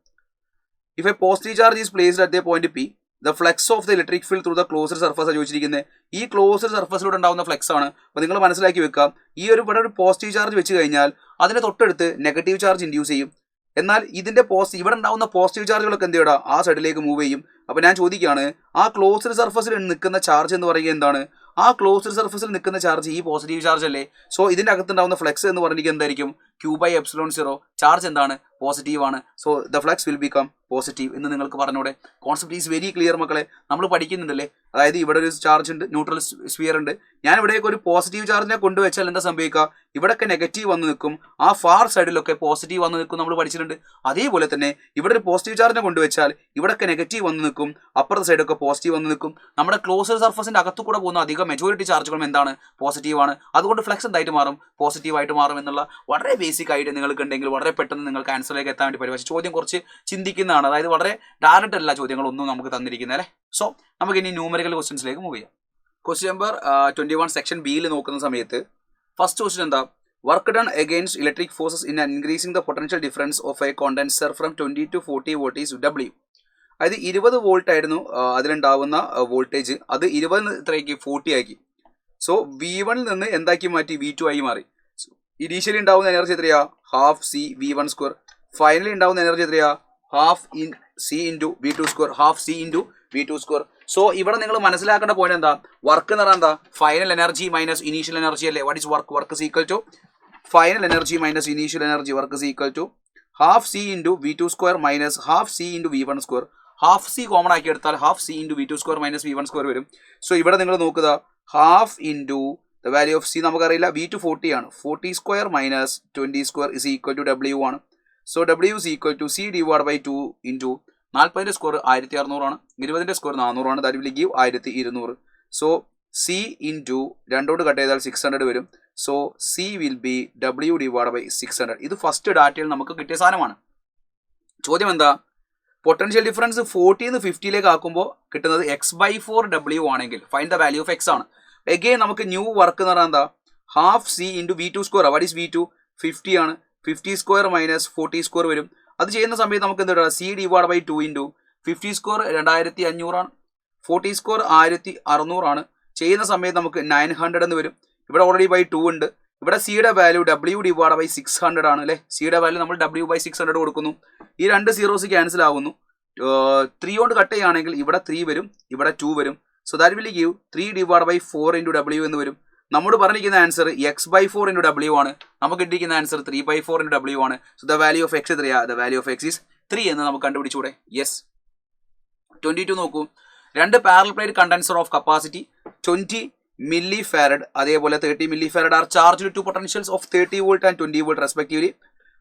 If a positive charge is placed at the point P the flux of the electric field through the closed surface ആണ് ചോദിച്ചിരിക്കുന്നത്. ഈ closed സർഫസിലൂടെ ഉണ്ടാകുന്ന flux ആണ്. അപ്പോൾ നിങ്ങൾ മനസ്സിലാക്കി വെക്കാം ഈ ഇവിടെ ഒരു പോസിറ്റീവ് ചാർജ് വെച്ച് കഴിഞ്ഞാൽ അതിന് തൊട്ടടുത്ത് നെഗറ്റീവ് ചാർജ് ഇൻഡ്യൂസ് ചെയ്യും. എന്നാൽ ഇതിന്റെ ഇവിടെ ഉണ്ടാകുന്ന പോസിറ്റീവ് ചാർജുകളൊക്കെ എന്ത് ചെയ്യടാ ആ സൈഡിലേക്ക് മൂവ് ചെയ്യും. അപ്പോൾ ഞാൻ ചോദിക്കുകയാണ് ആ ക്ലോസ്ഡ് സർഫസിൽ നിൽക്കുന്ന ചാർജ് എന്ന് പറയുക എന്താണ് ആ ക്ലോസ്ഡ് സർഫസിൽ നിൽക്കുന്ന ചാർജ് ഈ പോസിറ്റീവ് ചാർജ് അല്ലേ. സോ ഇതിന്റെ അകത്തുണ്ടാവുന്ന ഫ്ലക്സ് എന്ന് പറഞ്ഞിരിക്കുന്നത് എന്തായിരിക്കും ക്യൂ ബൈ ε0. ചാർജ് എന്താണ് പോസിറ്റീവ് ആണ്. So the flux will become positive എന്ന് നിങ്ങൾക്ക് പറഞ്ഞൂടെ. കോൺസെപ്റ്റ് ഈസ് വെരി ക്ലിയർ മക്കളെ. നമ്മൾ പഠിക്കുന്നുണ്ടല്ലേ. അതായത് ഇവിടെ ഒരു ചാർജ് ഉണ്ട് ന്യൂട്രൽ സ്ഫിയർ ഉണ്ട്. ഞാൻ ഇവിടേക്ക് ഒരു പോസിറ്റീവ് ചാർജിനെ കൊണ്ടുവച്ചാൽ എന്താ സംഭവിക്കുക ഇവിടെയൊക്കെ നെഗറ്റീവ് വന്ന് നിൽക്കും. ആ ഫാർ സൈഡിലൊക്കെ പോസിറ്റീവ് വന്ന് നിൽക്കും നമ്മൾ പഠിച്ചിട്ടുണ്ട്. അതേപോലെ തന്നെ ഇവിടെ ഒരു പോസിറ്റീവ് ചാർജിനെ കൊണ്ടുവച്ചാൽ ഇവിടെയൊക്കെ നെഗറ്റീവ് വന്ന് നിൽക്കും അപ്പുറത്തെ സൈഡൊക്കെ പോസിറ്റീവ് വന്ന് നിൽക്കും. നമ്മുടെ ക്ലോസ്ഡ് സർഫസിന്റെ അകത്തു കൂടെ പോകുന്ന അധികം മെജോറിറ്റി ചാർജുകളും എന്താണ് പോസിറ്റീവ് ആണ്. അതുകൊണ്ട് ഫ്ലക്സ് എന്തായിട്ട് മാറും പോസിറ്റീവായിട്ട് മാറും എന്നുള്ള വളരെ ബേസിക് ഐഡിയ നിങ്ങൾക്ക് ഉണ്ടെങ്കിൽ വളരെ പെട്ടെന്ന് നിങ്ങൾക്ക് ആൻസറിലേക്ക് എത്താൻ വേണ്ടി പറ്റും. പക്ഷേ ചോദ്യം കുറച്ച് ചിന്തിക്കുന്നതാണ്. അതായത് വളരെ ഡയറക്റ്റ് അല്ല ചോദ്യങ്ങളൊന്നും നമുക്ക് തന്നിരിക്കുന്നത് അല്ലേ. സോ നമുക്ക് ഇനി ന്യൂമറിക്കൽ ക്വസ്റ്റ്യൻസിലേക്ക് മൂവ് ചെയ്യാം. ക്വസ്റ്റ്യൻ നമ്പർ 21 സെക്ഷൻ ബിയിൽ നോക്കുന്ന സമയത്ത് ഫസ്റ്റ് ക്വസ്റ്റ്യൻ എന്താ work done against electric forces in increasing the potential difference of a condenser from 20 to 40 volt is W. അതായത് 20 വോൾട്ട് ആയിരുന്നു അതിലുണ്ടാവുന്ന വോൾട്ടേജ്. അത് 20 ഇത്രയ്ക്ക് 40 ആക്കി. സോ V1 നിന്ന് എന്താക്കി മാറ്റി V2 ആയി മാറി. ഇനീഷ്യലി ഉണ്ടാവുന്ന എനർജി എത്രയാ ½ C V1 സ്ക്വയർ. ഫൈനലി ഉണ്ടാവുന്ന എനർജി എത്രയാ ½ C into V two square half C into V two square. So ഇവിടെ നിങ്ങൾ മനസ്സിലാക്കേണ്ട പോയിന്റ് എന്താ, വർക്ക് എന്ന് പറഞ്ഞാൽ എന്താ, final energy minus initial energy അല്ലേ. What is work? Work is equal to final energy minus initial energy. Work is equal to half C into V two square minus half C into V one square. Half C common ആക്കി എടുത്താൽ half C into V two square minus V one square വരും. So ഇവിടെ നിങ്ങൾ നോക്കുക, half into the value of C നമുക്കറിയില്ല, V two 40 ആണ്. 40 square minus 20 square is equal to W ആണ്. So W is equal to C divide by 2 into 40 square 1600 ആണ്, 20 square 400 ആണ്, that will give 1200. So C into രണ്ടോട് കട്ട് ചെയ്താൽ 600 വരും. So C will be W divide by 600. ഇത് first ഡാറ്റയിൽ നമുക്ക് കിട്ടിയ സാധനമാണ്. ചോദ്യം എന്താ, പൊട്ടൻഷ്യൽ ഡിഫറൻസ് 40 50 ആക്കുമ്പോൾ കിട്ടുന്നത് x/4 ഡബ്ല്യു ആണെങ്കിൽ find the value of X ആണ്. എഗെയിൻ നമുക്ക് ന്യൂ വർക്ക് എന്ന് പറഞ്ഞാൽ എന്താ, half C into V two square. What is V two? 50 ആണ്. 50 സ്ക്വയർ മൈനസ് 40 സ്ക്വയർ വരും. അത് ചെയ്യുന്ന സമയത്ത് നമുക്ക് എന്താ, C divide by 2 into 50 square 2500 ആണ്, 40 സ്ക്വയർ 1600 ആണ്. ചെയ്യുന്ന സമയത്ത് നമുക്ക് 900 എന്ന് വരും. ഇവിടെ ഓൾറെഡി ബൈ 2 ഉണ്ട്. ഇവിടെ സിയുടെ വാല്യൂ ഡബ്ല്യു ഡിവൈഡ് ബൈ 600 ആണ് അല്ലേ. സിയുടെ വാല്യൂ നമ്മൾ ഡബ്ല്യു ബൈ 600 കൊടുക്കുന്നു. ഈ രണ്ട് സീറോസ് ക്യാൻസൽ ആവുന്നു. 3 കൊണ്ട് കട്ട് ചെയ്യുകയാണെങ്കിൽ ഇവിടെ 3 വരും, ഇവിടെ 2 വരും. So that will give 3 divide by 4 into W എന്ന് വരും. നമ്മൾ പറഞ്ഞിരിക്കുന്ന ആൻസർ x/4 ഇൻറ്റു ഡബ്ല്യു ആണ്. നമുക്ക് കിട്ടിയിരിക്കുന്ന ആൻസർ 3/4 ഇൻറ്റു ഡബ്ല്യു ആണ്. So the value of X എത്രയാ? The value of X is 3 എന്ന് നമുക്ക് കണ്ടുപിടിച്ചൂടെ? യെസ്. 22 നോക്കൂ. രണ്ട് parallel plate condenser of capacity 20 milli farad അതേപോലെ 30 milli farad are charged to potentials of 30 volt and 20 volt respectively.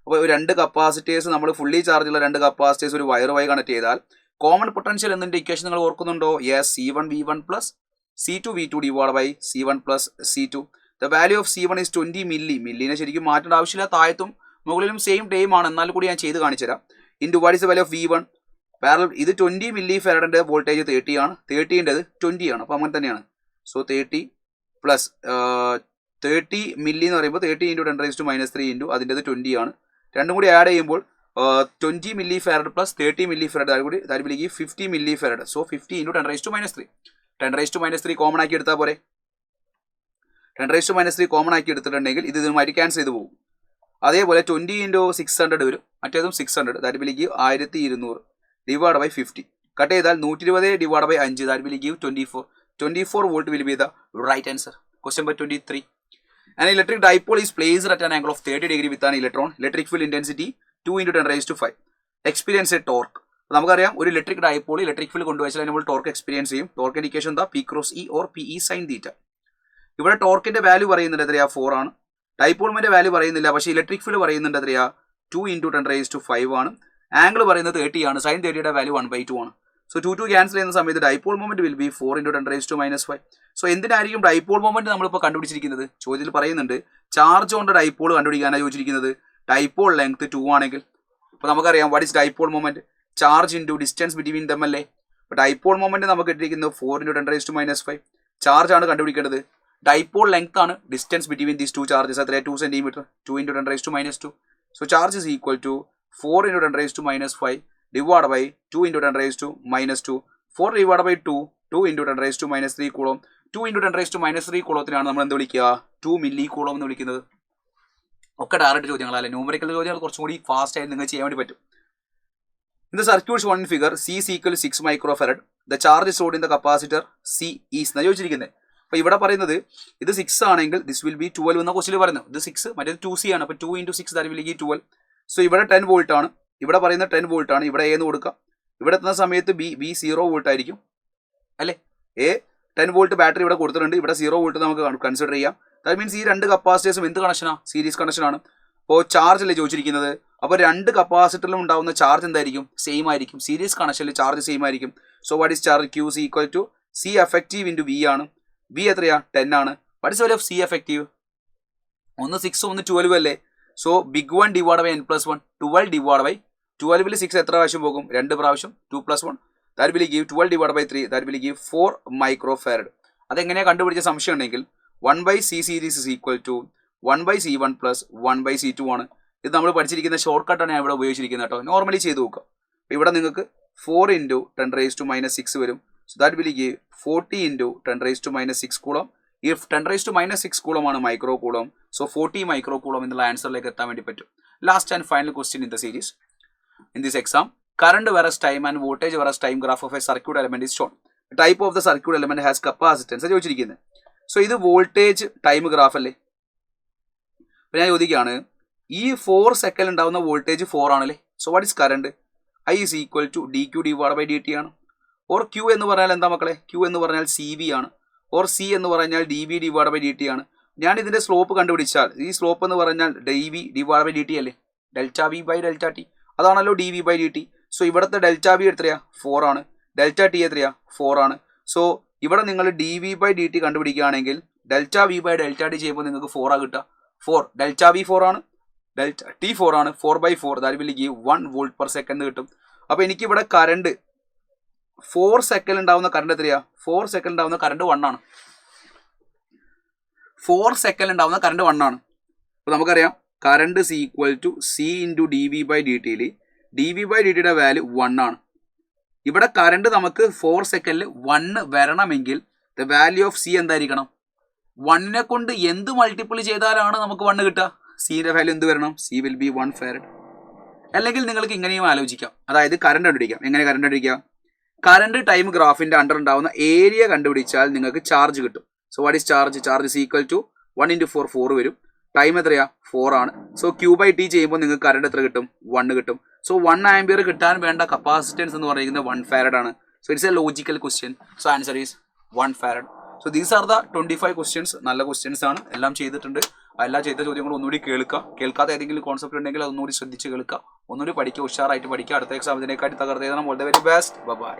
അപ്പോൾ രണ്ട് കപ്പാസിറ്റേഴ്സ്, നമ്മൾ ഫുള്ളി ചാർജുള്ള രണ്ട് കപ്പാസിറ്റേഴ്സ് ഒരു വയറുമായി കണക്ട് ചെയ്താൽ കോമൺ പൊട്ടൻഷ്യൽ എന്നതിന്റെ ഇക്വേഷൻ നിങ്ങൾ ഓർക്കുന്നുണ്ടോ? Yes, C1V1 plus C2V2 divide by C1 plus C2. The value of C1 is 20 milli. മില്ലിനെ ശരിക്കും മാറ്റേണ്ട ആവശ്യമില്ല, താഴത്തും മുകളിലും സെയിം ടൈം ആണ്, എന്നാലും കൂടി ഞാൻ ചെയ്ത് കാണിച്ചു തരാം. Into what is the value of V1 parallel. ഇത് 20 മില്ലി ഫാരഡിന്റെ വോൾട്ടേജ് 30 ആണ്, 30ൻ്റെത് 20 ആണ്. അപ്പോൾ അങ്ങനെ തന്നെയാണ്. സോ 30 പ്ലസ് 30 മില്ലി എന്ന് പറയുമ്പോൾ 30 ഇൻറ്റു 10⁻³ ഇൻറ്റു അതിൻ്റെത് 20 ആണ്. രണ്ടും കൂടി ആഡ് ചെയ്യുമ്പോൾ 20 milli farad plus 30 milli farad that will give 50 milli farad. So 50 into 10⁻³ 10⁻³ common ആക്കി എടുത്താൽ പോരെ. 10⁻³ കോമൺ ആക്കി എടുത്തിട്ടുണ്ടെങ്കിൽ ഇത് ഇതുമായിട്ട് ക്യാൻസൽ ചെയ്ത് പോകും. അതേപോലെ 20 ഇൻറ്റു 600 വരും, മറ്റേതും 600 that will give 1200 divide by 50. Cut ചെയ്താൽ 120 divide by 5 that will give 24 volt will be the right answer. Question number 23. An electric dipole is placed at an angle of 30 degree with an electron. Electric field intensity 2 into 10⁵. Experience a torque. നമുക്കറിയാം ഒരു electric dipole electric field കൊണ്ടുവച്ചാൽ നമ്മൾ torque experience ചെയ്യും. Torque indication എന്താ? P cross E or PE sine theta. ഇവിടെ ടോർക്കിന്റെ value പറയുന്നുണ്ട് എത്രയാ? 4 ആണ്. ഡൈപോൾമെന്റ് value പറയുന്നില്ല, പക്ഷേ ഇലക്ട്രിക് ഫീൽഡ് പറയുന്നുണ്ട് എത്രയാ? 2 into 10⁵ ആണ്. ആംഗിൾ പറയുന്നത് 30 ആണ്. സൈൻ 30യുടെ വാല്യൂ 1/2 ആണ്. സോ 2 ക്യാൻസൽ ചെയ്യുന്ന സമയത്ത് dipole moment will be 4 into 10⁻⁵. So എന്തിനായിരിക്കും ഡൈപോൾ മൊമെന്റ് നമ്മളിപ്പോൾ കണ്ടുപിടിച്ചിരിക്കുന്നത്? ചോദ്യത്തിൽ പറയുന്നുണ്ട് ചാർജ് കൊണ്ട് ഡൈപോൾ കണ്ടുപിടിക്കാനാണ് ചോദിച്ചിരിക്കുന്നത്. ഡൈപോൾ ലെങ്ത് 2 ആണെങ്കിൽ അപ്പോൾ നമുക്കറിയാം what is dipole moment? Charge into distance between them അല്ലേ. അപ്പോൾ ഡൈപോൾ മൊമെന്റ് നമുക്ക് കിട്ടിയിരിക്കുന്നത് 4 into 10⁻⁵. ചാർജ് ആണ് കണ്ടുപിടിക്കേണ്ടത്. ഡൈപോൾ ലെങ്ത് ആണ് distance between these two charges. എത്രയാണ്? 2 centimetre. 2 into 10⁻². So charge is equal to 4 into 10⁻⁵ divided by 2 into 10⁻². 4 divided by 2 into 10⁻³ coulomb. 2 into 10⁻³ കൂളത്തിനാണ് നമ്മൾ എന്ത് വിളിക്കുക? 2 മില്ലി കൂളോം എന്ന് വിളിക്കുന്നത്. ഒക്കെ ഡയറക്റ്റ് ചോദ്യങ്ങളല്ലേ. ന്യൂമറിക്കൽ ചോദ്യങ്ങൾ കുറച്ചും കൂടി ഫാസ്റ്റ് ആയിട്ട് നിങ്ങൾക്ക് ചെയ്യാൻ വേണ്ടി പറ്റും. In the circuit shown in figure, C is equal to 6 microfarad. The charge is stored in the capacitor C is എന്നാണ് ചോദിച്ചിരിക്കുന്നത്. അപ്പോൾ ഇവിടെ പറയുന്നത് ഇത് 6 ആണെങ്കിൽ ദിസ് വിൽ ബി 12 എന്ന ക്വസ്റ്റിൽ പറയുന്നത്. ഇത് 6 മറ്റേത് 2C ആണ്. അപ്പോൾ 2 into 6 that will give 12. So ഇവിടെ 10 വോൾട്ട് ആണ്. ഇവിടെ പറയുന്ന 10 വോൾട്ട് ആണ്. ഇവിടെ എന്ന് കൊടുക്കാം. ഇവിടെ എത്തുന്ന സമയത്ത് ബി 0 വോൾട്ട് ആയിരിക്കും അല്ലേ. 10 വോൾട്ട് ബാറ്ററി ഇവിടെ കൊടുത്തിട്ടുണ്ട്. ഇവിടെ 0 വോൾട്ട് നമുക്ക് കൺസിഡർ ചെയ്യാം. ദാറ്റ് മീൻസ് ഈ രണ്ട് കപ്പാസിറ്റേഴ്സും എന്ത് കണക്ഷനാണ്? സീരീസ് കണക്ഷൻ ആണ്. അപ്പോൾ ചാർജ് അല്ലേ ചോദിച്ചിരിക്കുന്നത്. അപ്പോൾ രണ്ട് കപ്പാസിറ്ററിലും ഉണ്ടാകുന്ന ചാർജ് എന്തായിരിക്കും? സെയിം ആയിരിക്കും. സീരീസ് കണക്ഷനിൽ ചാർജ് സെയിം ആയിരിക്കും. So what is charge? Q is equal to C effective into V ആണ്. V എത്രയാ? 10 ആണ്. What is value of C effective? ഒന്ന് 6 ഒന്ന് 12 അല്ലേ. So big 1 divide by n+1 12 divide by 12ൽ 6 എത്ര പ്രാവശ്യം പോകും? 2 പ്രാവശ്യം. 2 + 1 that will give 12 divide by 3 that will give 4 microfarad. അതെങ്ങനെയാണ് കണ്ടുപിടിച്ച സംശയം ഉണ്ടെങ്കിൽ 1/C series is equal to 1/C1 plus 1/C2 ആണ്. ഇത് നമ്മൾ പഠിച്ചിരിക്കുന്ന ഷോർട്ട് കട്ടാണ് ഞാൻ ഇവിടെ ഉപയോഗിച്ചിരിക്കുന്നത് കേട്ടോ. നോർമലി ചെയ്ത് നോക്കാം. അപ്പോൾ ഇവിടെ നിങ്ങൾക്ക് 4 into 10⁻⁻6 വരും. So that will give 40 into 10⁻⁻6 coulomb. ഈ 10⁻⁻6 കൂളോം ആണ് micro coulomb. So 40 micro coulomb എന്നുള്ള ആൻസറിലേക്ക് എത്താൻ വേണ്ടി പറ്റും. Last and final question in the series. In this exam, current versus time and voltage versus time graph of a circuit element is shown. Type of the circuit element has capacitance ചോദിച്ചിരിക്കുന്നത്. So ഇത് voltage time graph അല്ലേ. അപ്പോൾ ഞാൻ ചോദിക്കുകയാണ് ഈ 4 second ഉണ്ടാവുന്ന voltage 4 ആണല്ലേ. So what is current? I is equal to D Q divide by D T ആണ്. ഓർ ക്യൂ എന്ന് പറഞ്ഞാൽ എന്താ മക്കളെ? ക്യൂ എന്ന് പറഞ്ഞാൽ സി വി ആണ്. ഓർ സി എന്ന് പറഞ്ഞാൽ D V divide by D T ആണ്. ഞാൻ ഇതിന്റെ സ്ലോപ്പ് കണ്ടുപിടിച്ചാൽ ഈ സ്ലോപ്പ് എന്ന് പറഞ്ഞാൽ D V divide by D T അല്ലേ. Delta V by delta T അതാണല്ലോ D V by D T. So ഇവിടുത്തെ ഡെൽറ്റ വി എത്രയാ? 4 ആണ്. ഡെൽറ്റ ടി എത്രയാ? 4 ആണ്. സോ ഇവിടെ നിങ്ങൾ D V by D T കണ്ടുപിടിക്കുകയാണെങ്കിൽ delta V by delta T ചെയ്യുമ്പോൾ നിങ്ങൾക്ക് 4 ആ കിട്ടുക. 4 ഡെൽറ്റ വി 4 ആണ്, ഡെൽറ്റ ടി 4 ആണ്. 4/4 that will give 1 volt per second കിട്ടും. അപ്പോൾ എനിക്കിവിടെ കറണ്ട് 4 സെക്കൻഡ് ഉണ്ടാവുന്ന കറണ്ട് എത്രയാ? 4 സെക്കൻഡ് ഉണ്ടാവുന്ന കറണ്ട് 1 ആണ്. 4 സെക്കൻഡ് ഉണ്ടാവുന്ന കറണ്ട് 1 ആണ്. അപ്പോൾ നമുക്കറിയാം current is equal to C into D V by D ടിയിൽ ഡി വി ബൈ ഡി ടിയുടെ വാല്യൂ 1 ആണ്. ഇവിടെ കറണ്ട് നമുക്ക് 4 സെക്കൻഡിൽ 1 വരണമെങ്കിൽ ദ വാല്യൂ ഓഫ് സി എന്തായിരിക്കണം? 1നെ കൊണ്ട് എന്ത് മൾട്ടിപ്പിൾ ചെയ്താലാണ് നമുക്ക് 1 കിട്ടുക? സിയുടെ വാല്യൂ എന്ത് വരണം? C will be 1 farad. അല്ലെങ്കിൽ നിങ്ങൾക്ക് ഇങ്ങനെയും ആലോചിക്കാം, അതായത് കറണ്ട് കണ്ടുപിടിക്കാം. എങ്ങനെ കറണ്ട് കണ്ടുപിടിക്കാം? കറണ്ട് ടൈം ഗ്രാഫിന്റെ അണ്ടർ ഉണ്ടാവുന്ന ഏരിയ കണ്ടുപിടിച്ചാൽ നിങ്ങൾക്ക് ചാർജ് കിട്ടും. So what is charge? Charge is equal to 1 × 4 4 വരും. ടൈം എത്രയാ? 4 ആണ്. സോ ക്യൂ ബൈ ടി ചെയ്യുമ്പോൾ നിങ്ങൾക്ക് കറണ്ട് എത്ര കിട്ടും? 1 കിട്ടും. സോ 1 ആംപിയർ കിട്ടാൻ വേണ്ട കപ്പാസിറ്റൻസ് എന്ന് പറയുന്നത് 1 ഫാരഡ് ആണ്. So it's A logical question. So answer is 1 farad. So these are the 25 questions. നല്ല ക്വസ്റ്റ്യൻസ് ആണ്, എല്ലാം ചെയ്തിട്ടുണ്ട്. എല്ലാം ചെയ്ത ചോദ്യങ്ങൾ ഒന്നുകൂടി കേൾക്കുക. കേൾക്കാത്ത ഏതെങ്കിലും കോൺസെപ്റ്റ് ഉണ്ടെങ്കിൽ അതൊന്നുകൂടി ശ്രദ്ധിച്ച് കേൾക്കുക. ഒന്നുകൂടി പഠിക്കുക, ഉഷാറായിട്ട് പഠിക്കുക. അടുത്ത എക്സാം ഇതിനെക്കാട്ടി തകർത്ത് എഴുതണം. All the very best. By.